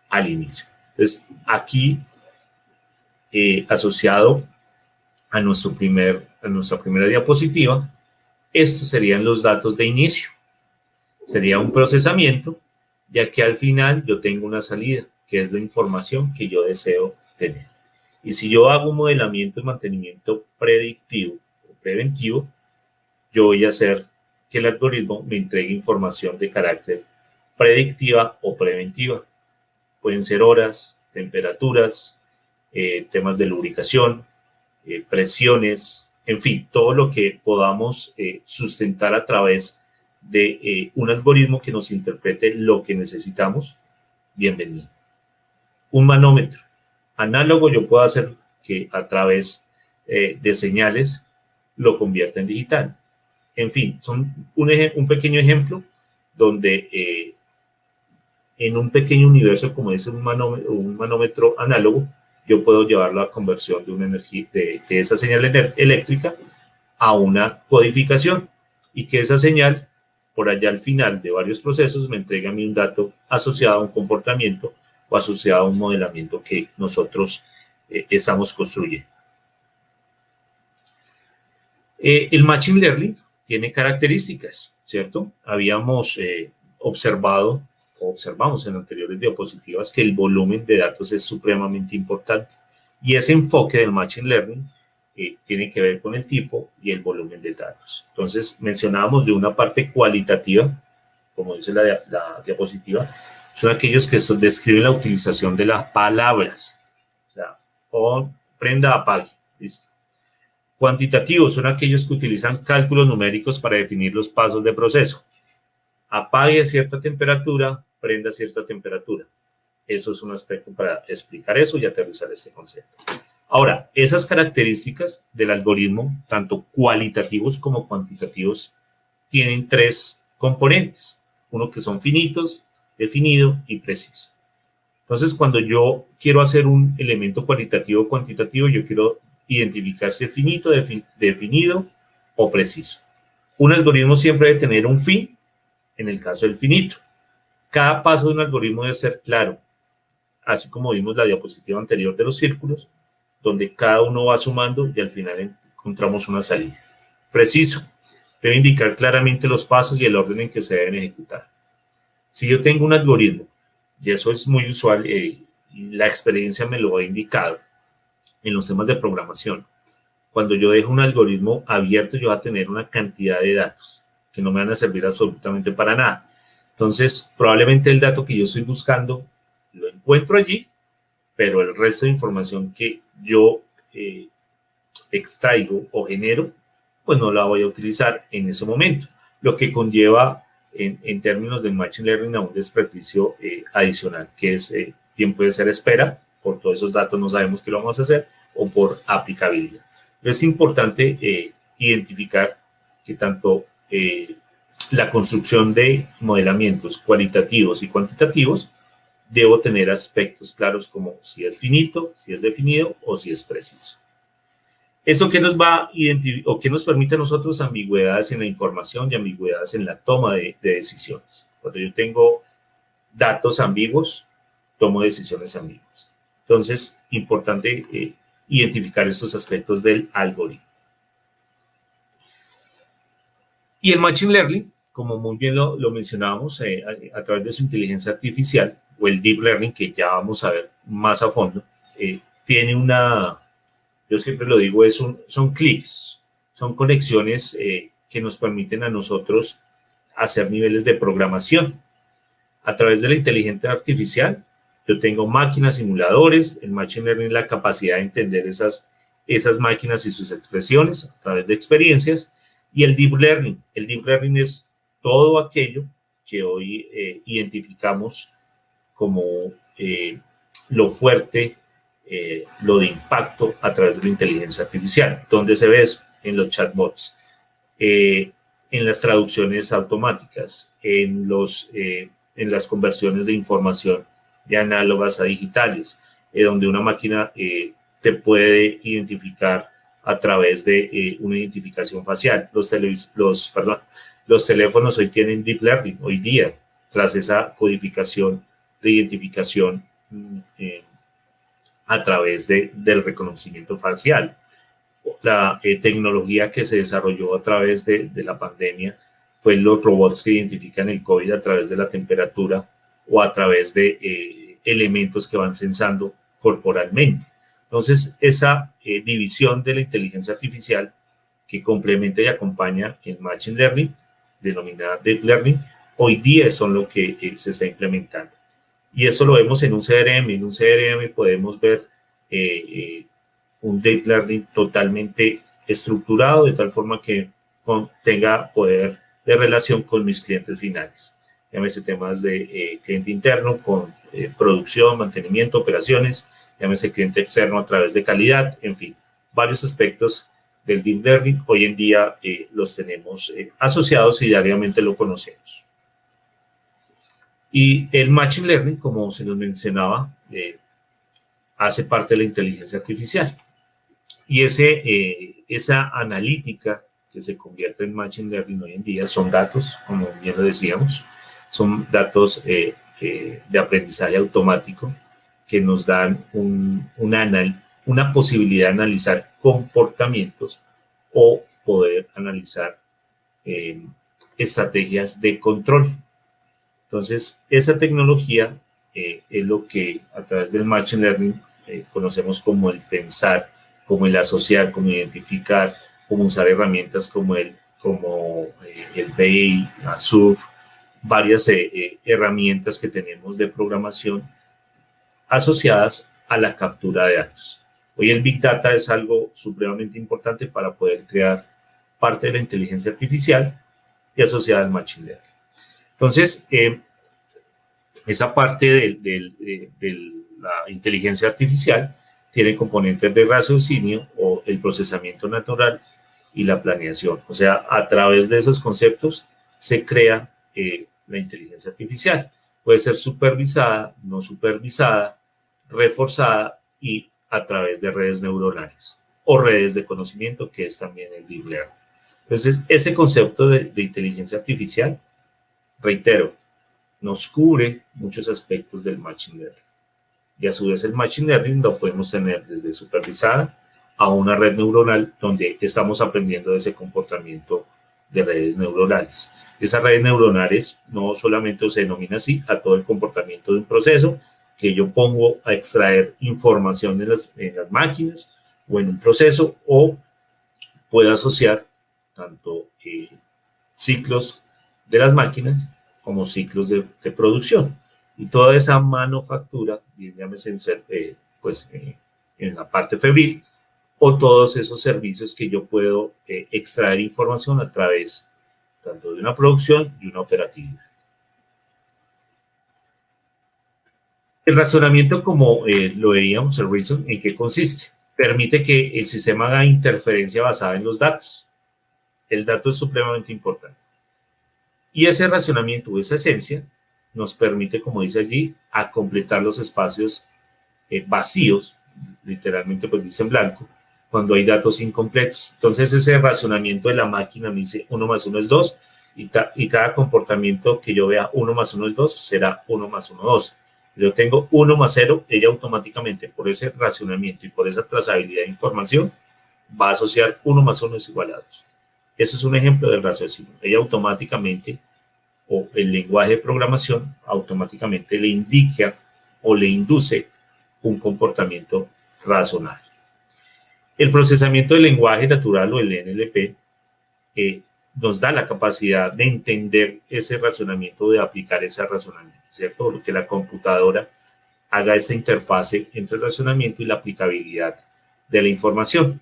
S1: al inicio. Entonces, aquí, asociado a nuestra primera diapositiva, estos serían los datos de inicio. Sería un procesamiento, ya que al final yo tengo una salida, que es la información que yo deseo tener. Y si yo hago un modelamiento y mantenimiento predictivo o preventivo, yo voy a hacer que el algoritmo me entregue información de carácter predictiva o preventiva. Pueden ser horas, temperaturas, temas de lubricación, presiones, en fin, todo lo que podamos sustentar a través de un algoritmo que nos interprete lo que necesitamos. Bienvenido. Un manómetro. Análogo, yo puedo hacer que a través de señales lo convierta en digital. En fin, son un pequeño ejemplo donde en un pequeño universo como es un manómetro análogo, yo puedo llevar la conversión de una energía de esa señal eléctrica a una codificación y que esa señal, por allá al final de varios procesos, me entrega a mí un dato asociado a un comportamiento o asociado a un modelamiento que nosotros estamos construyendo. El Machine Learning tiene características, ¿cierto? Habíamos observamos en anteriores diapositivas que el volumen de datos es supremamente importante y ese enfoque del Machine Learning tiene que ver con el tipo y el volumen de datos. Entonces, mencionábamos de una parte cualitativa, como dice la diapositiva, son aquellos que describen la utilización de las palabras. O sea, prenda, apague, listo. Cuantitativos son aquellos que utilizan cálculos numéricos para definir los pasos de proceso. Apague a cierta temperatura, prenda a cierta temperatura. Eso es un aspecto para explicar eso y aterrizar este concepto. Ahora, esas características del algoritmo, tanto cualitativos como cuantitativos, tienen tres componentes. Uno que son finitos, definido y preciso. Entonces, cuando yo quiero hacer un elemento cualitativo o cuantitativo, yo quiero identificar si es finito, definido o preciso. Un algoritmo siempre debe tener un fin, en el caso del finito. Cada paso de un algoritmo debe ser claro, así como vimos la diapositiva anterior de los círculos, donde cada uno va sumando y al final encontramos una salida. Preciso, debe indicar claramente los pasos y el orden en que se deben ejecutar. Si yo tengo un algoritmo, y eso es muy usual, la experiencia me lo ha indicado en los temas de programación, cuando yo dejo un algoritmo abierto, yo voy a tener una cantidad de datos que no me van a servir absolutamente para nada. Entonces, probablemente el dato que yo estoy buscando lo encuentro allí, pero el resto de información que yo extraigo o genero, pues no la voy a utilizar en ese momento, lo que conlleva en términos de Machine Learning a un desperdicio adicional, que es, bien puede ser espera, por todos esos datos no sabemos qué lo vamos a hacer, o por aplicabilidad. Pero es importante identificar que tanto la construcción de modelamientos cualitativos y cuantitativos debo tener aspectos claros como si es finito, si es definido o si es preciso. ¿Eso qué nos va a identificar o qué nos permite a nosotros ambigüedades en la información y ambigüedades en la toma de decisiones? Cuando yo tengo datos ambiguos, tomo decisiones ambiguas. Entonces, importante identificar estos aspectos del algoritmo. Y el Machine Learning, como muy bien lo mencionábamos, a través de su inteligencia artificial, o el Deep Learning, que ya vamos a ver más a fondo, tiene yo siempre lo digo, son clics, son conexiones que nos permiten a nosotros hacer niveles de programación. A través de la inteligencia artificial, yo tengo máquinas, simuladores, el Machine Learning, la capacidad de entender esas máquinas y sus expresiones a través de experiencias, y el Deep Learning. El Deep Learning es todo aquello que hoy identificamos como lo fuerte, lo de impacto a través de la inteligencia artificial. ¿Dónde se ve eso? En los chatbots, en las traducciones automáticas, en las conversiones de información de análogas a digitales, donde una máquina te puede identificar a través de una identificación facial. Los teléfonos hoy tienen Deep Learning, hoy día, tras esa codificación de identificación a través del reconocimiento facial. La tecnología que se desarrolló a través de la pandemia fue los robots que identifican el COVID a través de la temperatura o a través de elementos que van sensando corporalmente. Entonces, esa división de la inteligencia artificial que complementa y acompaña el Machine Learning, denominada Deep Learning, hoy día son lo que se está implementando. Y eso lo vemos en un CRM. En un CRM podemos ver un Deep Learning totalmente estructurado de tal forma que tenga poder de relación con mis clientes finales. Llámese temas de cliente interno, con producción, mantenimiento, operaciones, llámese cliente externo a través de calidad, en fin, varios aspectos del Deep Learning hoy en día los tenemos asociados y diariamente lo conocemos. Y el Machine Learning, como se nos mencionaba, hace parte de la inteligencia artificial. Y esa analítica que se convierte en Machine Learning hoy en día son datos, como bien lo decíamos, son datos de aprendizaje automático que nos dan una posibilidad de analizar comportamientos o poder analizar estrategias de control. Entonces, esa tecnología es lo que a través del Machine Learning conocemos como el pensar, como el asociar, como identificar, como usar herramientas como el BEI, la SURF, varias herramientas que tenemos de programación asociadas a la captura de datos. Hoy el Big Data es algo supremamente importante para poder crear parte de la inteligencia artificial y asociada al Machine Learning. Entonces, esa parte de la inteligencia artificial tiene componentes de raciocinio o el procesamiento natural y la planeación. O sea, a través de esos conceptos se crea la inteligencia artificial. Puede ser supervisada, no supervisada, reforzada y a través de redes neuronales o redes de conocimiento, que es también el Deep Learning. Entonces, ese concepto de inteligencia artificial, reitero, nos cubre muchos aspectos del Machine Learning. Y a su vez el Machine Learning lo podemos tener desde supervisada a una red neuronal donde estamos aprendiendo de ese comportamiento de redes neuronales. Esas redes neuronales no solamente se denomina así a todo el comportamiento de un proceso que yo pongo a extraer información en las máquinas o en un proceso, o puedo asociar tanto ciclos de las máquinas como ciclos de producción. Y toda esa manufactura, llámese en la parte febril, o todos esos servicios que yo puedo extraer información a través tanto de una producción y una operatividad. El razonamiento, como lo veíamos, el reason, ¿en qué consiste? Permite que el sistema haga interferencia basada en los datos. El dato es supremamente importante. Y ese razonamiento, esa esencia, nos permite, como dice allí, a completar los espacios vacíos, literalmente pues dice en blanco, cuando hay datos incompletos. Entonces ese razonamiento de la máquina me dice 1 más 1 es 2, y cada comportamiento que yo vea 1 más 1 es 2, será 1 más 1 2. Yo tengo 1 más 0, ella automáticamente por ese razonamiento y por esa trazabilidad de información va a asociar 1 más 1 es igual a 2. Eso es un ejemplo del raciocinio. Ella automáticamente, o el lenguaje de programación, automáticamente le indica o le induce un comportamiento razonable. El procesamiento del lenguaje natural, o el NLP, nos da la capacidad de entender ese razonamiento, de aplicar ese razonamiento, ¿cierto? Lo que la computadora haga esa interfase entre el razonamiento y la aplicabilidad de la información.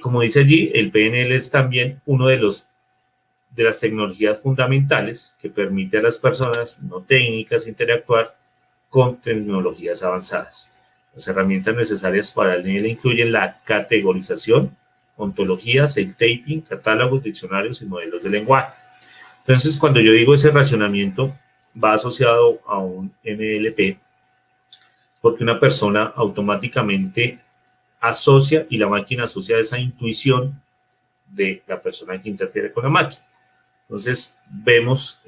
S1: Como dice allí, el PNL es también uno de las tecnologías fundamentales que permite a las personas no técnicas interactuar con tecnologías avanzadas. Las herramientas necesarias para el NLP incluyen la categorización, ontologías, el taping, catálogos, diccionarios y modelos de lenguaje. Entonces, cuando yo digo ese racionamiento va asociado a un NLP, porque una persona automáticamente asocia y la máquina asocia esa intuición de la persona que interfiere con la máquina. Entonces, vemos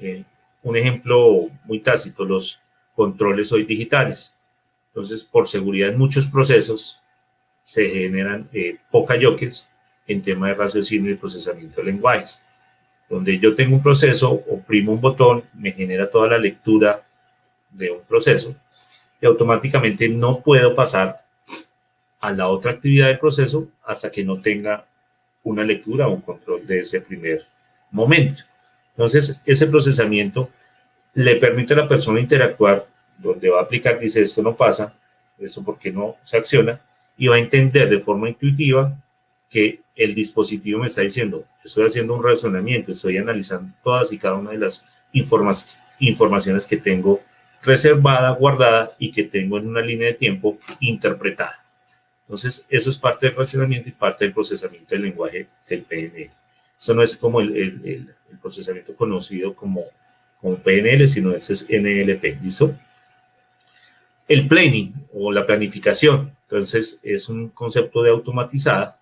S1: un ejemplo muy tácito, los controles hoy digitales. Entonces, por seguridad en muchos procesos se generan pokayokes en tema de raciocinio y procesamiento de lenguajes, donde yo tengo un proceso, oprimo un botón, me genera toda la lectura de un proceso y automáticamente no puedo pasar a la otra actividad del proceso hasta que no tenga una lectura o un control de ese primer momento. Entonces, ese procesamiento le permite a la persona interactuar, donde va a aplicar, dice, esto no pasa, eso porque no se acciona, y va a entender de forma intuitiva que el dispositivo me está diciendo, estoy haciendo un razonamiento, estoy analizando todas y cada una de las informaciones que tengo reservada, guardada y que tengo en una línea de tiempo interpretada. Entonces, eso es parte del racionamiento y parte del procesamiento del lenguaje del PNL. Eso no es como el procesamiento conocido como PNL, sino ese es NLP, ¿listo? El planning o la planificación, entonces, es un concepto de automatizada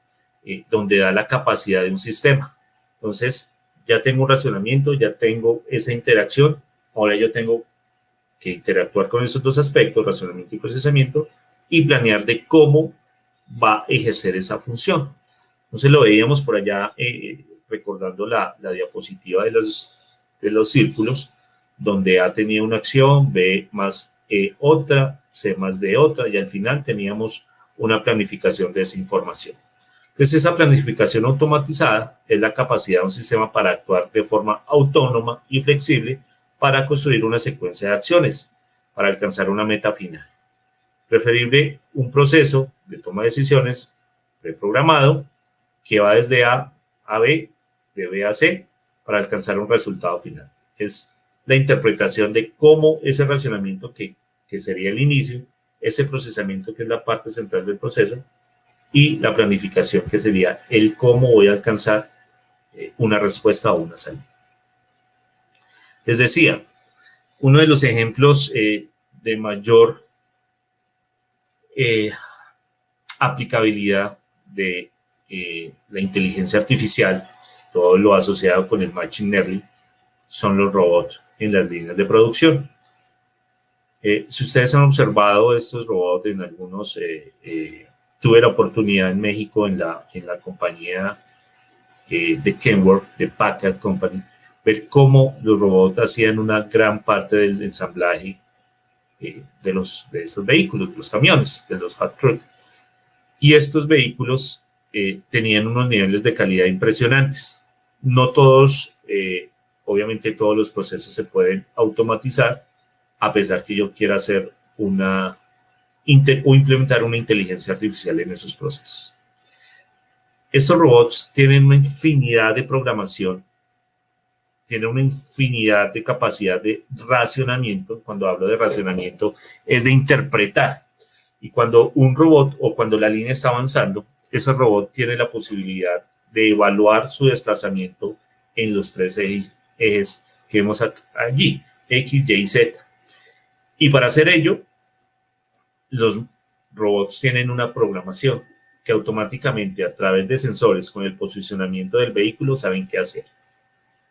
S1: donde da la capacidad de un sistema. Entonces, ya tengo un racionamiento, ya tengo esa interacción, ahora yo tengo que interactuar con esos dos aspectos, racionamiento y procesamiento, y planear de cómo va a ejercer esa función. Entonces lo veíamos por allá, recordando la diapositiva de los círculos, donde A tenía una acción, B más E otra, C más D otra, y al final teníamos una planificación de esa información. Entonces esa planificación automatizada es la capacidad de un sistema para actuar de forma autónoma y flexible para construir una secuencia de acciones para alcanzar una meta final. Preferible un proceso de toma de decisiones preprogramado que va desde A a B, de B a C, para alcanzar un resultado final. Es la interpretación de cómo ese racionamiento que sería el inicio, ese procesamiento que es la parte central del proceso, y la planificación que sería el cómo voy a alcanzar una respuesta o una salida. Les decía, uno de los ejemplos de mayor aplicabilidad de la inteligencia artificial, todo lo asociado con el machine learning, son los robots en las líneas de producción. Si ustedes han observado estos robots en algunos, tuve la oportunidad en México en la compañía de Kenworth, de Packard Company, ver cómo los robots hacían una gran parte del ensamblaje de estos vehículos, de los camiones, de los hot trucks. Y estos vehículos tenían unos niveles de calidad impresionantes. No todos, obviamente todos los procesos se pueden automatizar, a pesar que yo quiera hacer o implementar una inteligencia artificial en esos procesos. Estos robots tienen una infinidad de programación, tienen una infinidad de capacidad de racionamiento. Cuando hablo de racionamiento, es de interpretar. Y cuando un robot o cuando la línea está avanzando, ese robot tiene la posibilidad de evaluar su desplazamiento en los tres ejes que vemos allí, X, Y y Z. Y para hacer ello, los robots tienen una programación que automáticamente a través de sensores con el posicionamiento del vehículo saben qué hacer.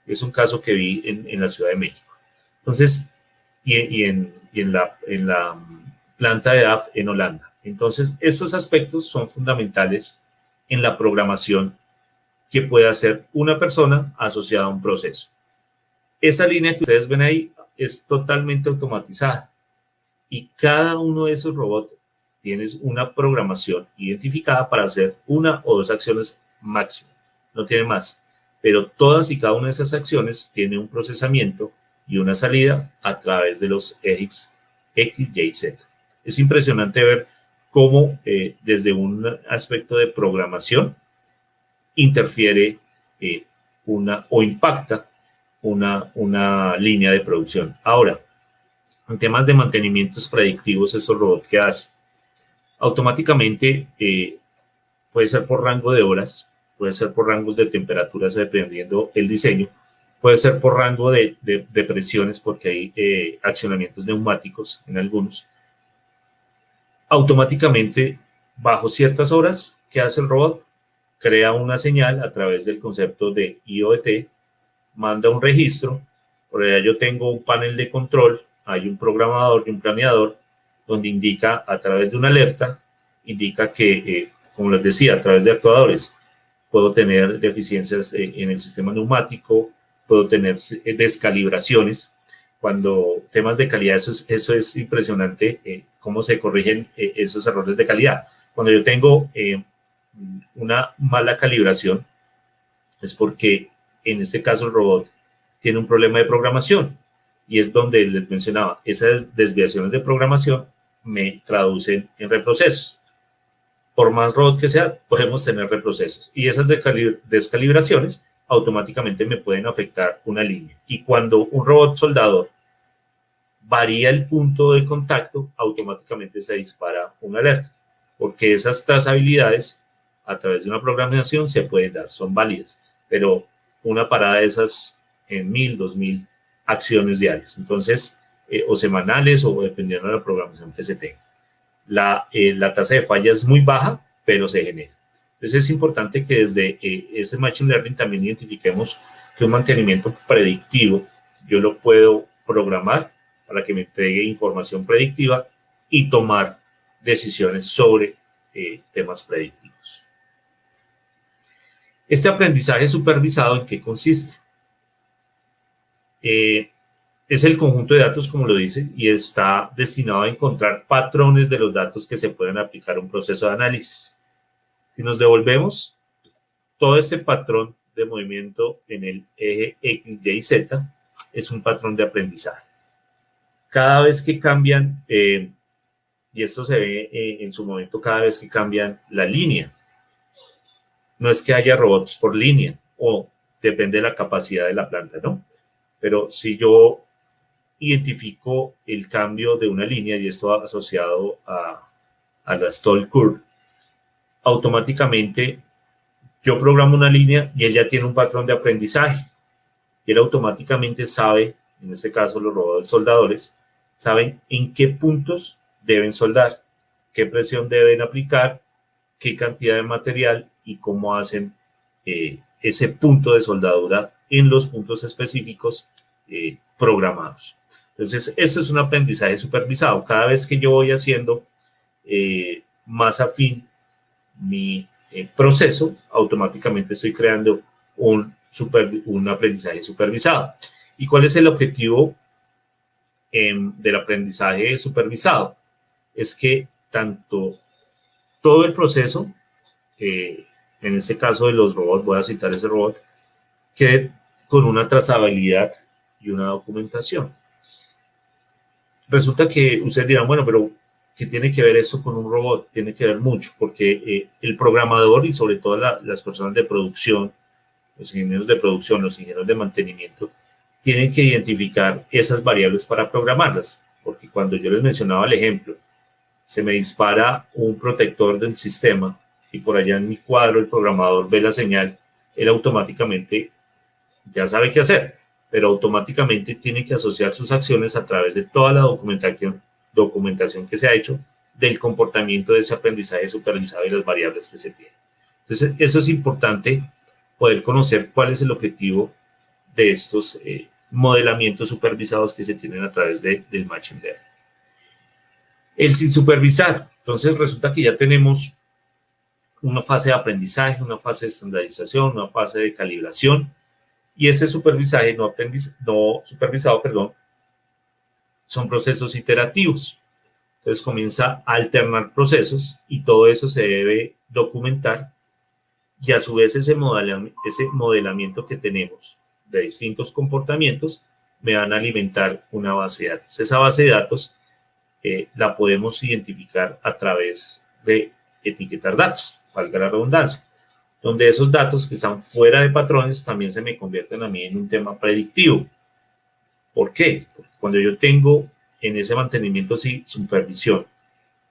S1: Es un caso que vi en la Ciudad de México. Entonces, y en la planta de DAF en Holanda. Entonces, estos aspectos son fundamentales en la programación que puede hacer una persona asociada a un proceso. Esa línea que ustedes ven ahí es totalmente automatizada y cada uno de esos robots tiene una programación identificada para hacer una o dos acciones máximo, no tiene más, pero todas y cada una de esas acciones tiene un procesamiento y una salida a través de los ejes X, Y, Z. Es impresionante ver cómo desde un aspecto de programación interfiere o impacta una línea de producción. Ahora, en temas de mantenimientos predictivos, estos robots que hacen automáticamente puede ser por rango de horas, puede ser por rangos de temperaturas dependiendo el diseño, puede ser por rango de presiones porque hay accionamientos neumáticos en algunos. Automáticamente, bajo ciertas horas, ¿qué hace el robot? Crea una señal a través del concepto de IoT, manda un registro, por allá yo tengo un panel de control, hay un programador y un planeador, donde indica a través de una alerta, indica que, como les decía, a través de actuadores, puedo tener deficiencias en el sistema neumático, puedo tener descalibraciones. Cuando temas de calidad, eso es impresionante, cómo se corrigen esos errores de calidad. Cuando yo tengo una mala calibración, es porque en este caso el robot tiene un problema de programación y es donde les mencionaba, esas desviaciones de programación me traducen en reprocesos. Por más robot que sea, podemos tener reprocesos y esas descalibraciones automáticamente me pueden afectar una línea. Y cuando un robot soldador varía el punto de contacto, automáticamente se dispara una alerta, porque esas trazabilidades a través de una programación se pueden dar, son válidas, pero una parada de esas en 1000, 2000 acciones diarias, entonces, o semanales o dependiendo de la programación que se tenga. La tasa de falla es muy baja, pero se genera. Entonces es importante que desde este Machine Learning también identifiquemos que un mantenimiento predictivo yo lo puedo programar para que me entregue información predictiva y tomar decisiones sobre temas predictivos. Este aprendizaje supervisado, ¿en qué consiste? Es el conjunto de datos, como lo dice, y está destinado a encontrar patrones de los datos que se pueden aplicar a un proceso de análisis. Si nos devolvemos, todo este patrón de movimiento en el eje X, Y, Z es un patrón de aprendizaje. Cada vez que cambian, y esto se ve en su momento cada vez que cambian la línea, no es que haya robots por línea, o depende de la capacidad de la planta, ¿no? Pero si yo identifico el cambio de una línea, y esto asociado a la stall curve, automáticamente yo programo una línea y él ya tiene un patrón de aprendizaje. Y él automáticamente sabe, en este caso los robots soldadores, saben en qué puntos deben soldar, qué presión deben aplicar, qué cantidad de material y cómo hacen ese punto de soldadura en los puntos específicos programados. Entonces, esto es un aprendizaje supervisado. Cada vez que yo voy haciendo más afín mi proceso, automáticamente estoy creando un aprendizaje supervisado. ¿Y cuál es el objetivo del aprendizaje supervisado? Es que tanto todo el proceso, en este caso de los robots, voy a citar ese robot, quede con una trazabilidad y una documentación. Resulta que ustedes dirán, bueno, pero ¿qué tiene que ver esto con un robot? Tiene que ver mucho, porque el programador y sobre todo las personas de producción, los ingenieros de producción, los ingenieros de mantenimiento, tienen que identificar esas variables para programarlas, porque cuando yo les mencionaba el ejemplo, se me dispara un protector del sistema y por allá en mi cuadro el programador ve la señal, él automáticamente ya sabe qué hacer, pero automáticamente tiene que asociar sus acciones a través de toda la documentación que se ha hecho del comportamiento de ese aprendizaje supervisado y las variables que se tienen. Entonces, eso es importante poder conocer cuál es el objetivo de estos modelamientos supervisados que se tienen a través del Machine Learning. El sin supervisar. Entonces, resulta que ya tenemos una fase de aprendizaje, una fase de estandarización, una fase de calibración, y ese supervisaje no supervisado, son procesos iterativos. Entonces comienza a alternar procesos y todo eso se debe documentar y a su vez ese modelamiento que tenemos de distintos comportamientos me van a alimentar una base de datos. Esa base de datos la podemos identificar a través de etiquetar datos, valga la redundancia, donde esos datos que están fuera de patrones también se me convierten a mí en un tema predictivo. ¿Por qué? Porque cuando yo tengo en ese mantenimiento sin supervisión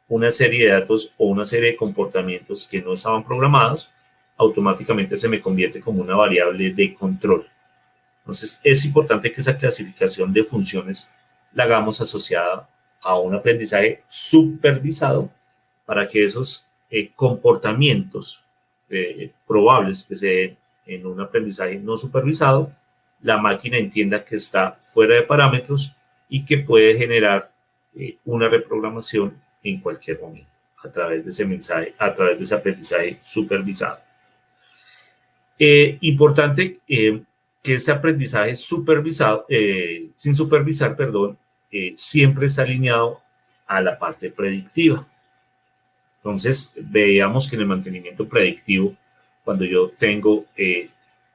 S1: una serie de datos o una serie de comportamientos que no estaban programados, automáticamente se me convierte como una variable de control. Entonces, es importante que esa clasificación de funciones la hagamos asociada a un aprendizaje supervisado para que esos comportamientos probables que se den en un aprendizaje no supervisado, la máquina entienda que está fuera de parámetros y que puede generar una reprogramación en cualquier momento a través de ese mensaje, a través de ese aprendizaje supervisado. Importante que este aprendizaje supervisado, sin supervisar, siempre está alineado a la parte predictiva. Entonces, veamos que en el mantenimiento predictivo, cuando yo tengo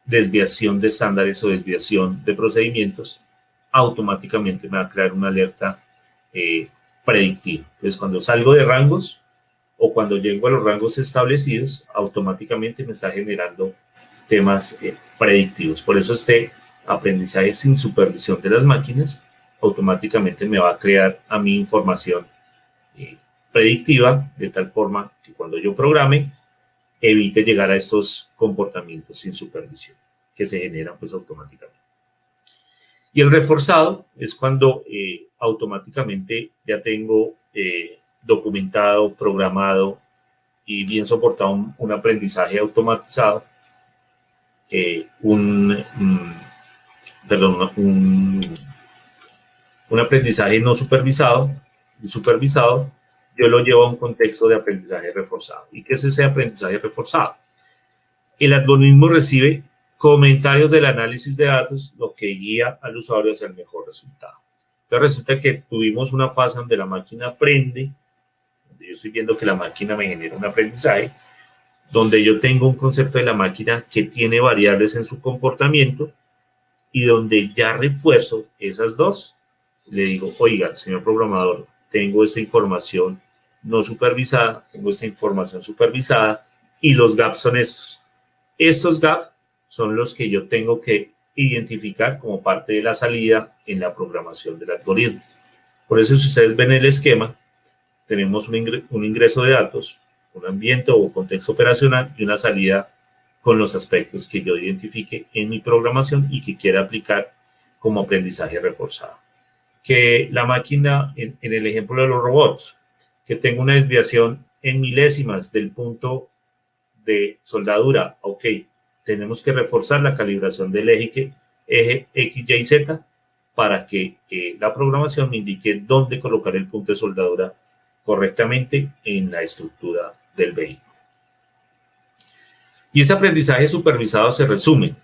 S1: desviación de estándares o desviación de procedimientos, automáticamente me va a crear una alerta predictiva. Entonces, cuando salgo de rangos o cuando llego a los rangos establecidos, automáticamente me está generando temas predictivos. Por eso este aprendizaje sin supervisión de las máquinas automáticamente me va a crear a mí información predictiva, de tal forma que cuando yo programe, evite llegar a estos comportamientos sin supervisión que se generan pues automáticamente. Y el reforzado es cuando automáticamente ya tengo documentado, programado y bien soportado un aprendizaje automatizado, un aprendizaje no supervisado y supervisado, yo lo llevo a un contexto de aprendizaje reforzado. ¿Y qué es ese aprendizaje reforzado? El algoritmo recibe comentarios del análisis de datos, lo que guía al usuario hacia el mejor resultado. Entonces resulta que tuvimos una fase donde la máquina aprende, donde yo estoy viendo que la máquina me genera un aprendizaje, donde yo tengo un concepto de la máquina que tiene variables en su comportamiento y donde ya refuerzo esas dos. Le digo, oiga, señor programador, tengo esta información no supervisada, tengo esta información supervisada y los gaps son estos. Estos gaps son los que yo tengo que identificar como parte de la salida en la programación del algoritmo. Por eso, si ustedes ven el esquema, tenemos un ingreso de datos, un ambiente o contexto operacional y una salida con los aspectos que yo identifique en mi programación y que quiera aplicar como aprendizaje reforzado. Que la máquina, en el ejemplo de los robots, que tenga una desviación en milésimas del punto de soldadura, ok, tenemos que reforzar la calibración del eje X, Y, Z para que la programación me indique dónde colocar el punto de soldadura correctamente en la estructura del vehículo. Y ese aprendizaje supervisado se resume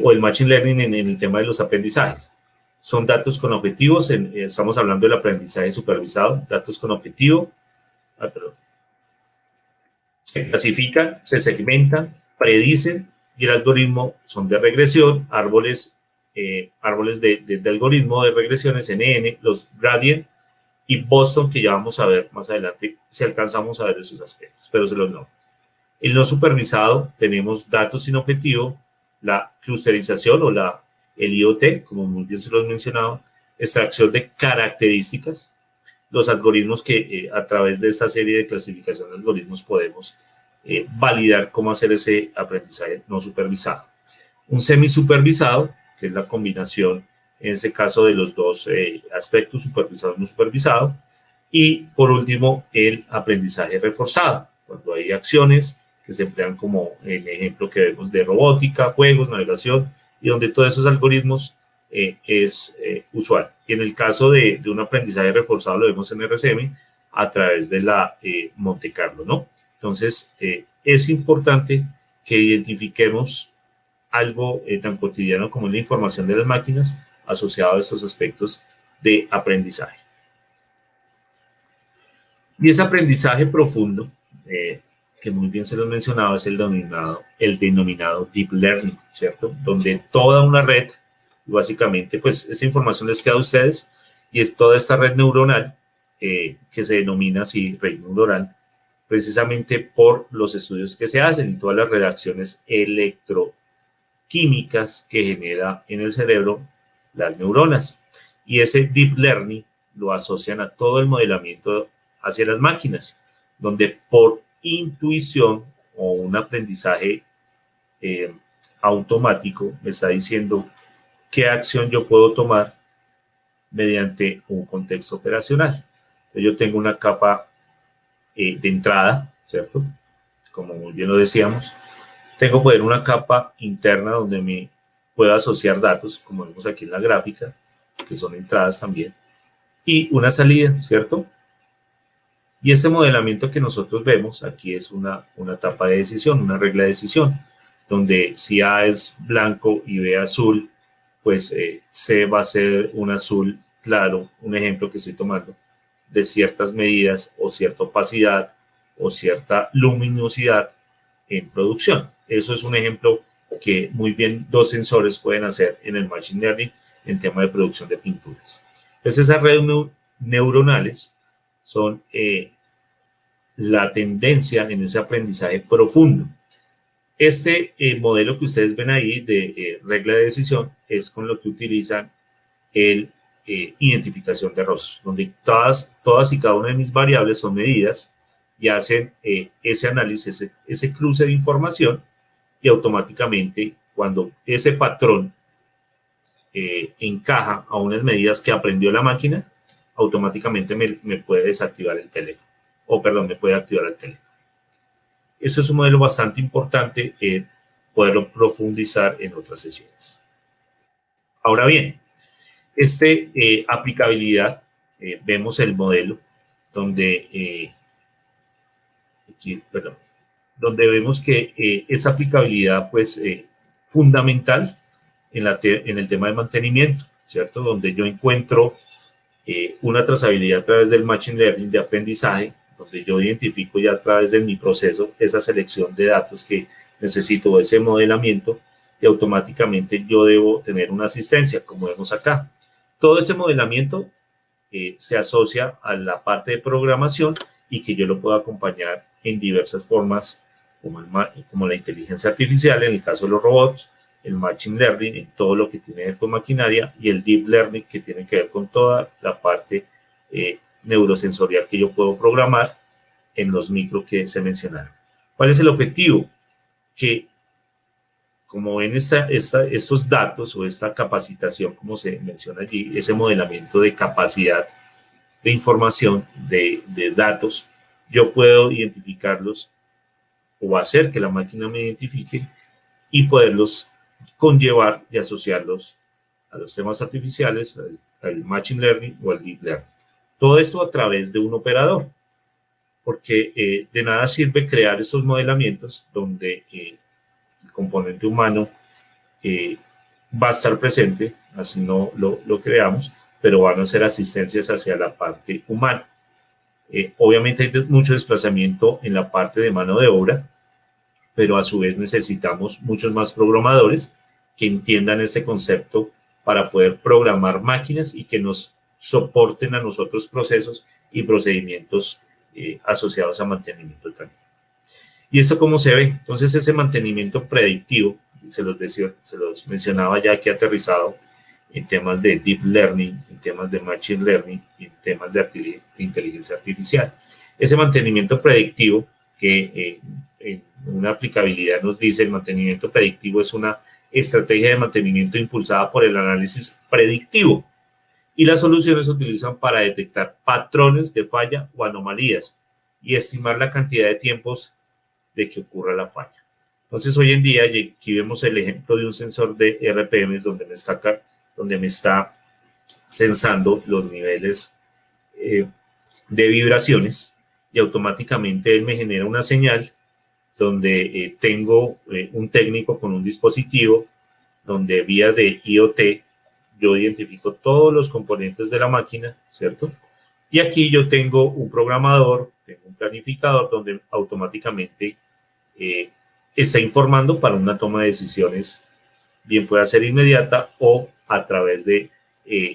S1: o el Machine Learning en el tema de los aprendizajes. Son datos con objetivos, estamos hablando del aprendizaje supervisado, datos con objetivo, se clasifican, se segmentan, predicen y el algoritmo son de regresión, árboles de algoritmo de regresiones, NN, los gradient y Boston, que ya vamos a ver más adelante si alcanzamos a ver esos aspectos, pero se los nombro. El no supervisado, tenemos datos sin objetivo, la clusterización o el IoT, como muy bien se los mencionaba, extracción de características, los algoritmos que a través de esta serie de clasificación de algoritmos podemos validar cómo hacer ese aprendizaje no supervisado. Un semisupervisado, que es la combinación, en este caso, de los dos aspectos, supervisado y no supervisado. Y, por último, el aprendizaje reforzado, cuando hay acciones que se emplean como el ejemplo que vemos de robótica, juegos, navegación, y donde todos esos algoritmos es usual. Y en el caso de un aprendizaje reforzado lo vemos en RCM a través de la Monte Carlo, ¿no? Entonces, es importante que identifiquemos algo tan cotidiano como la información de las máquinas asociado a estos aspectos de aprendizaje. Y ese aprendizaje profundo, que muy bien se lo mencionaba, es el denominado Deep Learning, ¿cierto? Donde toda una red, básicamente, pues esta información les queda a ustedes, y es toda esta red neuronal, que se denomina así, red neuronal, precisamente por los estudios que se hacen y todas las reacciones electroquímicas que genera en el cerebro las neuronas. Y ese Deep Learning lo asocian a todo el modelamiento hacia las máquinas, donde por intuición o un aprendizaje automático me está diciendo qué acción yo puedo tomar mediante un contexto operacional. Entonces, yo tengo una capa de entrada, ¿cierto? Como muy bien lo decíamos. Tengo poder una capa interna donde me puedo asociar datos, como vemos aquí en la gráfica, que son entradas también, y una salida, ¿cierto? Y este modelamiento que nosotros vemos aquí es una etapa de decisión, una regla de decisión, donde si A es blanco y B azul, pues C va a ser un azul claro, un ejemplo que estoy tomando, de ciertas medidas o cierta opacidad o cierta luminosidad en producción. Eso es un ejemplo que muy bien dos sensores pueden hacer en el Machine Learning en tema de producción de pinturas. Entonces, esas redes neuronales son la tendencia en ese aprendizaje profundo. Este modelo que ustedes ven ahí de regla de decisión es con lo que utilizan el identificación de rostros, donde todas y cada una de mis variables son medidas y hacen ese análisis, ese cruce de información, y automáticamente cuando ese patrón encaja a unas medidas que aprendió la máquina, automáticamente me puede desactivar el teléfono, o perdón, me puede activar el teléfono. Este es un modelo bastante importante, poderlo profundizar en otras sesiones. Ahora bien, aplicabilidad, vemos el modelo donde, donde vemos que esa aplicabilidad, pues, fundamental en el tema de mantenimiento, ¿cierto? Donde yo encuentro una trazabilidad a través del Machine Learning de aprendizaje, donde yo identifico ya a través de mi proceso esa selección de datos que necesito, ese modelamiento, y automáticamente yo debo tener una asistencia, como vemos acá. Todo ese modelamiento se asocia a la parte de programación y que yo lo puedo acompañar en diversas formas, como la inteligencia artificial, en el caso de los robots, el Machine Learning en todo lo que tiene que ver con maquinaria, y el Deep Learning que tiene que ver con toda la parte neurosensorial que yo puedo programar en los micro que se mencionaron. ¿Cuál es el objetivo? Que, como ven, estos datos o esta capacitación, como se menciona allí, ese modelamiento de capacidad de información, de datos, yo puedo identificarlos o hacer que la máquina me identifique y poderlos conllevar y asociarlos a los temas artificiales, al Machine Learning o al Deep Learning. Todo esto a través de un operador, porque de nada sirve crear esos modelamientos donde el componente humano va a estar presente, así no lo creamos, pero van a ser asistencias hacia la parte humana. Obviamente hay mucho desplazamiento en la parte de mano de obra, pero a su vez necesitamos muchos más programadores que entiendan este concepto para poder programar máquinas y que nos soporten a nosotros procesos y procedimientos asociados a mantenimiento también. ¿Y esto cómo se ve? Entonces, ese mantenimiento predictivo, se los mencionaba ya aquí aterrizado en temas de Deep Learning, en temas de Machine Learning, en temas de inteligencia artificial. Ese mantenimiento predictivo, que en una aplicabilidad nos dice, el mantenimiento predictivo es una estrategia de mantenimiento impulsada por el análisis predictivo, y las soluciones se utilizan para detectar patrones de falla o anomalías y estimar la cantidad de tiempos de que ocurra la falla. Entonces, hoy en día, aquí vemos el ejemplo de un sensor de RPMs donde me está sensando los niveles de vibraciones, y automáticamente él me genera una señal donde tengo un técnico con un dispositivo donde vía de IoT yo identifico todos los componentes de la máquina, ¿cierto? Y aquí yo tengo un programador, tengo un planificador donde automáticamente está informando para una toma de decisiones, bien puede ser inmediata o a través de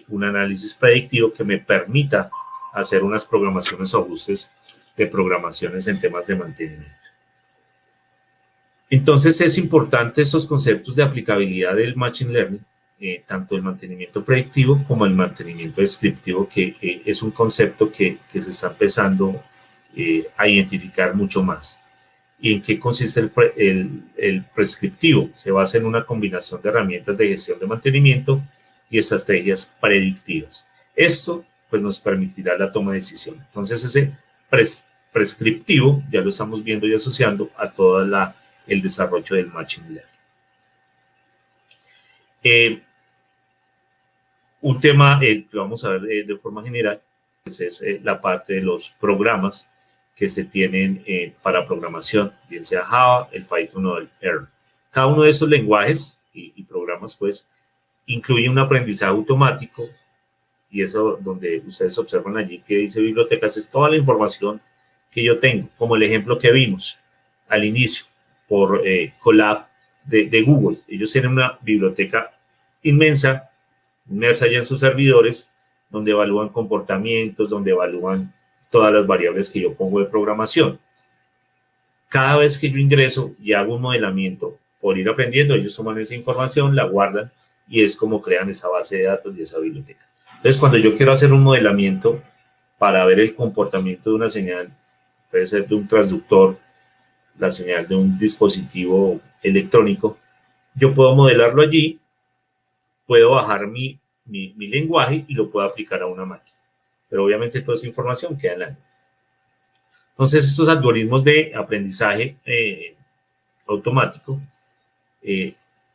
S1: un análisis predictivo que me permita hacer unas programaciones o ajustes de programaciones en temas de mantenimiento. Entonces, es importante estos conceptos de aplicabilidad del Machine Learning, tanto el mantenimiento predictivo como el mantenimiento descriptivo, que es un concepto que se está empezando a identificar mucho más. ¿Y en qué consiste el prescriptivo? Se basa en una combinación de herramientas de gestión de mantenimiento y estrategias predictivas. Esto, pues, nos permitirá la toma de decisión. Entonces, ese prescriptivo ya lo estamos viendo y asociando a todo el desarrollo del Machine Learning. Un tema que vamos a ver de forma general, pues, es la parte de los programas que se tienen para programación, bien sea Java, el Python o el R. Cada uno de estos lenguajes y programas, pues, incluye un aprendizaje automático, y eso donde ustedes observan allí que dice bibliotecas, es toda la información que yo tengo, como el ejemplo que vimos al inicio por Colab de Google. Ellos tienen una biblioteca inmensa allá en sus servidores, donde evalúan comportamientos, donde evalúan todas las variables que yo pongo de programación. Cada vez que yo ingreso y hago un modelamiento por ir aprendiendo, ellos toman esa información, la guardan y es como crean esa base de datos y esa biblioteca. Entonces, cuando yo quiero hacer un modelamiento para ver el comportamiento de una señal, puede ser de un transductor, la señal de un dispositivo electrónico, yo puedo modelarlo allí, puedo bajar mi lenguaje y lo puedo aplicar a una máquina. Pero obviamente toda esa información queda en la nube. Entonces, estos algoritmos de aprendizaje automático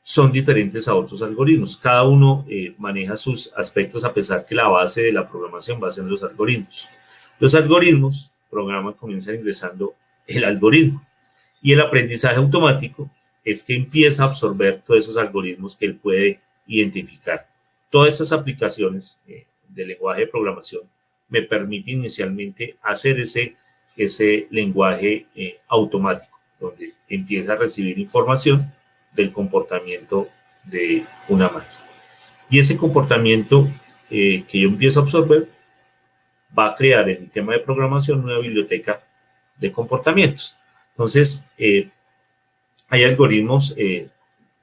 S1: son diferentes a otros algoritmos. Cada uno maneja sus aspectos a pesar que la base de la programación va a ser los algoritmos. Los algoritmos programan, comienzan ingresando el algoritmo. Y el aprendizaje automático es que empieza a absorber todos esos algoritmos que él puede identificar. Todas esas aplicaciones de lenguaje de programación me permiten inicialmente hacer ese lenguaje automático, donde empieza a recibir información del comportamiento de una máquina. Y ese comportamiento que yo empiezo a absorber va a crear en el tema de programación una biblioteca de comportamientos. Entonces, hay algoritmos,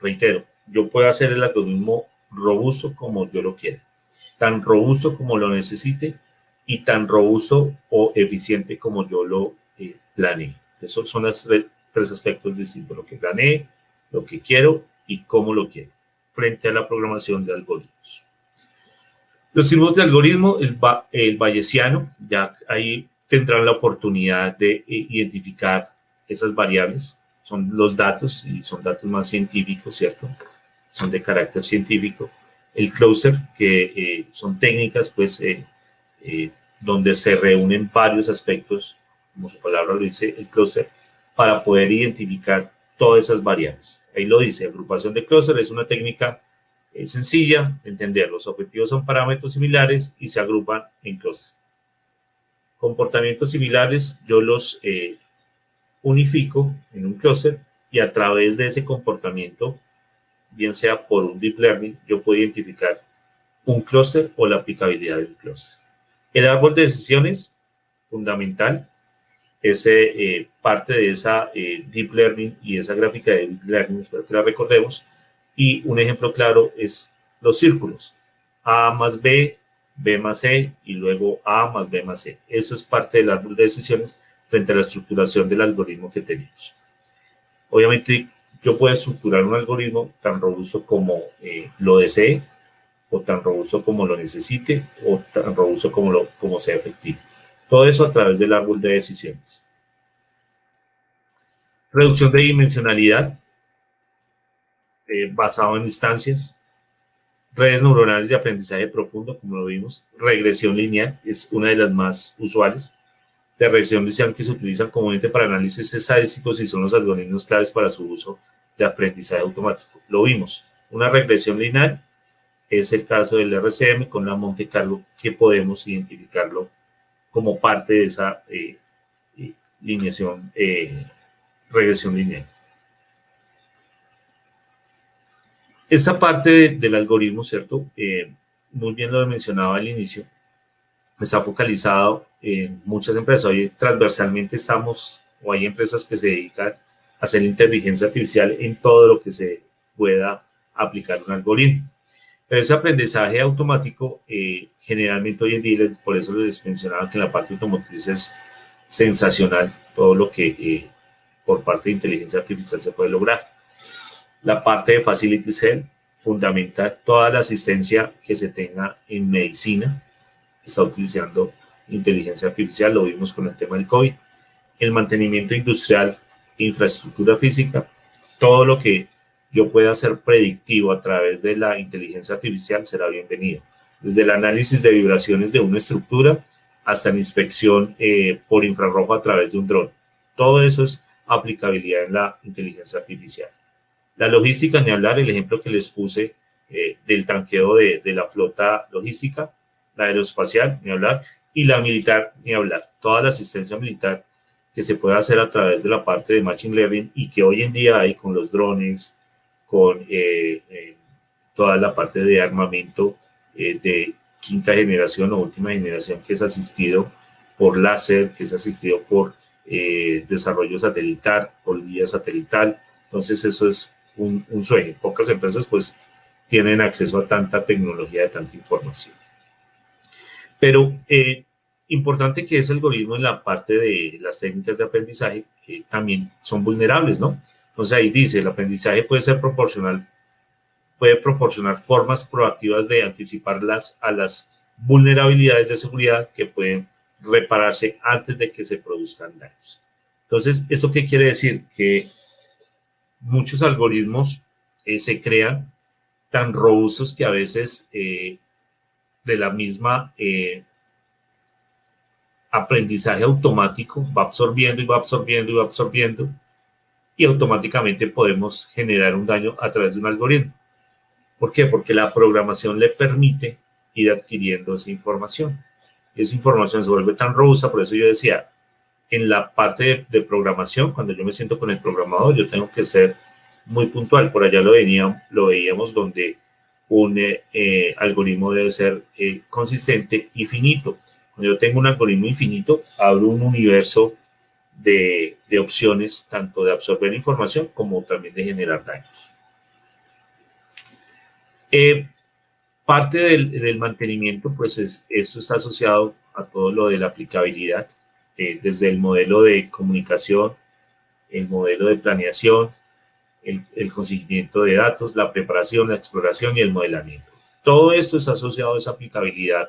S1: reitero, yo puedo hacer el algoritmo robusto como yo lo quiera, tan robusto como lo necesite y tan robusto o eficiente como yo lo planee. Esos son los tres aspectos distintos, lo que planeé, lo que quiero y cómo lo quiero, frente a la programación de algoritmos. Los tipos de algoritmo, el bayesiano, ya ahí tendrán la oportunidad de identificar esas variables, son los datos y son datos más científicos, ¿cierto? Son de carácter científico. El cluster, que son técnicas, pues, donde se reúnen varios aspectos, como su palabra lo dice, el cluster, para poder identificar todas esas variables. Ahí lo dice, agrupación de clúster es una técnica sencilla de entender. Los objetivos son parámetros similares y se agrupan en clúster. Comportamientos similares yo los unifico en un clúster y a través de ese comportamiento, bien sea por un deep learning, yo puedo identificar un clúster o la aplicabilidad de un clúster. El árbol de decisiones, fundamental, es parte de esa deep learning y esa gráfica de deep learning, espero que la recordemos. Y un ejemplo claro es los círculos. A más B, B más C y luego A más B más C. Eso es parte del árbol de decisiones frente a la estructuración del algoritmo que tenemos. Obviamente, yo puedo estructurar un algoritmo tan robusto como lo desee, o tan robusto como lo necesite, o tan robusto como sea efectivo. Todo eso a través del árbol de decisiones. Reducción de dimensionalidad basado en instancias. Redes neuronales de aprendizaje profundo, como lo vimos. Regresión lineal es una de las más usuales. De regresión lineal que se utilizan comúnmente para análisis estadísticos y son los algoritmos claves para su uso de aprendizaje automático. Lo vimos. Una regresión lineal es el caso del RCM con la Monte Carlo, que podemos identificarlo como parte de esa regresión lineal. Esta parte del algoritmo, ¿cierto? Muy bien lo mencionaba al inicio, está focalizado en muchas empresas. Hoy transversalmente hay empresas que se dedican a hacer inteligencia artificial en todo lo que se pueda aplicar un algoritmo. Pero ese aprendizaje automático, generalmente hoy en día, por eso les mencionaba que en la parte automotriz es sensacional todo lo que por parte de inteligencia artificial se puede lograr. La parte de Facilities Health, fundamental, toda la asistencia que se tenga en medicina, está utilizando inteligencia artificial, lo vimos con el tema del COVID. El mantenimiento industrial, infraestructura física, todo lo que yo pueda hacer predictivo a través de la inteligencia artificial será bienvenido. Desde el análisis de vibraciones de una estructura hasta la inspección por infrarrojo a través de un dron. Todo eso es aplicabilidad en la inteligencia artificial. La logística, ni hablar, el ejemplo que les puse del tanqueo de la flota logística, la aeroespacial, ni hablar, y la militar, ni hablar. Toda la asistencia militar que se puede hacer a través de la parte de Machine Learning y que hoy en día hay con los drones, con toda la parte de armamento de quinta generación o última generación que es asistido por láser, que es asistido por desarrollo satelital, por guía satelital. Entonces eso es un sueño. Pocas empresas pues tienen acceso a tanta tecnología, a tanta información. Pero importante que ese algoritmo en la parte de las técnicas de aprendizaje también son vulnerables, ¿no? Entonces ahí dice, el aprendizaje puede proporcionar formas proactivas de anticipar a las vulnerabilidades de seguridad que pueden repararse antes de que se produzcan daños. Entonces, ¿esto qué quiere decir? Que muchos algoritmos se crean tan robustos que a veces de la misma aprendizaje automático va absorbiendo y va absorbiendo y va absorbiendo, y automáticamente podemos generar un daño a través de un algoritmo. ¿Por qué? Porque la programación le permite ir adquiriendo esa información. Esa información se vuelve tan robusta, por eso yo decía, en la parte de programación, cuando yo me siento con el programador, yo tengo que ser muy puntual. Por allá lo veíamos donde un algoritmo debe ser consistente y finito. Cuando yo tengo un algoritmo infinito, abro un universo de opciones, tanto de absorber información como también de generar daños. Parte del mantenimiento, pues esto está asociado a todo lo de la aplicabilidad, desde el modelo de comunicación, el modelo de planeación, el conseguimiento de datos, la preparación, la exploración y el modelamiento. Todo esto es asociado a esa aplicabilidad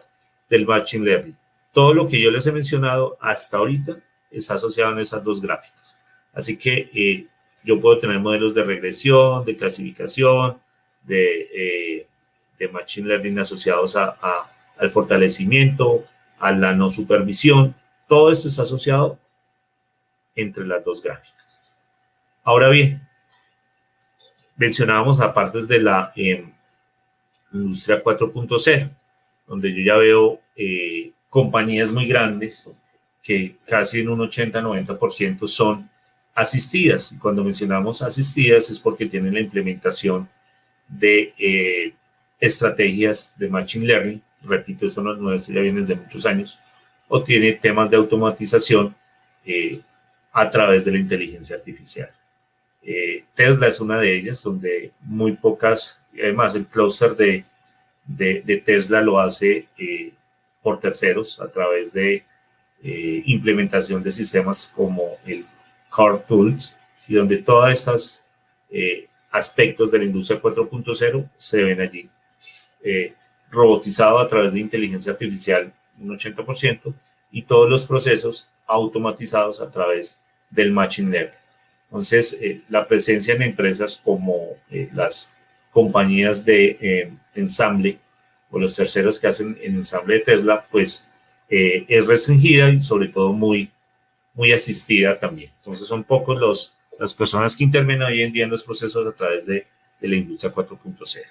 S1: del Machine Learning. Todo lo que yo les he mencionado hasta ahorita está asociado en esas dos gráficas. Así que yo puedo tener modelos de regresión, de clasificación, de Machine Learning asociados al fortalecimiento, a la no supervisión. Todo esto está asociado entre las dos gráficas. Ahora bien, mencionábamos aparte de la industria 4.0, donde yo ya veo compañías muy grandes que casi en un 80-90% son asistidas. Y cuando mencionamos asistidas es porque tienen la implementación de estrategias de Machine Learning. Repito, esto no es nuevo, esto ya viene desde muchos años. O tiene temas de automatización a través de la inteligencia artificial. Tesla es una de ellas, donde muy pocas, además el clúster de Tesla lo hace por terceros a través de implementación de sistemas como el Core Tools, y donde todas estas aspectos de la industria 4.0 se ven allí. Robotizado a través de inteligencia artificial un 80% y todos los procesos automatizados a través del Machine Learning. Entonces, la presencia en empresas como las compañías de ensamble o los terceros que hacen el ensamble de Tesla, pues es restringida y sobre todo muy asistida también. Entonces, son pocos las personas que intervienen hoy en día en los procesos a través de la industria 4.0.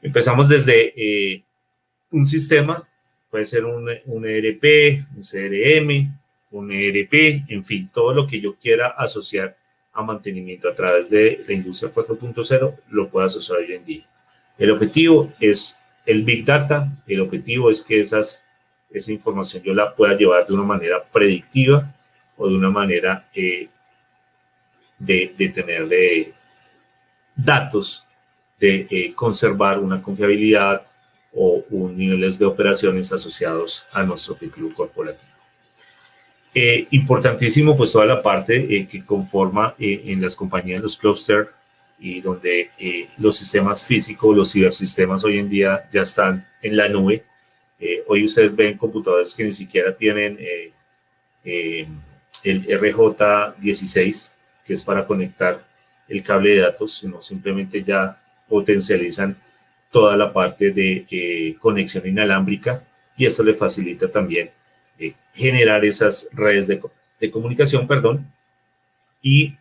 S1: Empezamos desde un sistema, puede ser un ERP, un CRM, un ERP, en fin, todo lo que yo quiera asociar a mantenimiento a través de la industria 4.0 lo puedo asociar hoy en día. El objetivo es el Big Data, el objetivo es que esa información yo la pueda llevar de una manera predictiva o de una manera de tener datos, de conservar una confiabilidad o un niveles de operaciones asociados a nuestro objetivo corporativo. Importantísimo, pues toda la parte que conforma en las compañías los clústeres y donde los sistemas físicos, los cibersistemas hoy en día ya están en la nube. Hoy ustedes ven computadores que ni siquiera tienen el RJ16, que es para conectar el cable de datos, sino simplemente ya potencializan toda la parte de conexión inalámbrica, y eso le facilita también generar esas redes de comunicación, y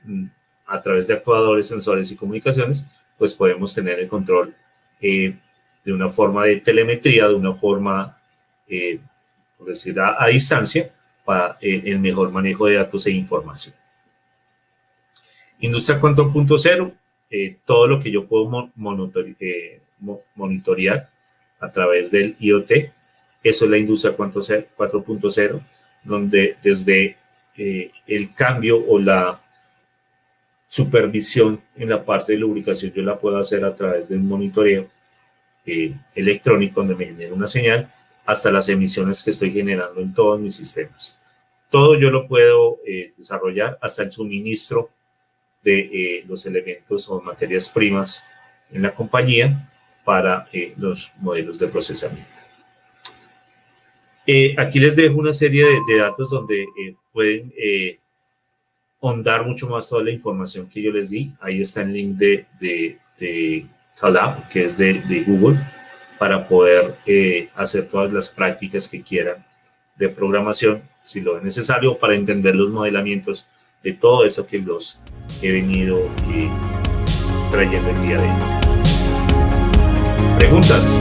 S1: a través de actuadores, sensores y comunicaciones, pues podemos tener el control de una forma de telemetría, de una forma, por decir, a distancia, para el mejor manejo de datos e información. Industria 4.0, todo lo que yo puedo monitorear a través del IoT, eso es la industria 4.0, donde desde el cambio o la supervisión en la parte de lubricación yo la puedo hacer a través de un monitoreo electrónico donde me genera una señal, hasta las emisiones que estoy generando en todos mis sistemas. Todo yo lo puedo desarrollar, hasta el suministro de los elementos o materias primas en la compañía para los modelos de procesamiento. Aquí les dejo una serie de datos donde pueden ahondar mucho más toda la información que yo les di. Ahí está el link de Colab, que es de Google, para poder hacer todas las prácticas que quieran de programación, si lo es necesario, para entender los modelamientos de todo eso que los he venido trayendo el día de hoy. ¿Preguntas?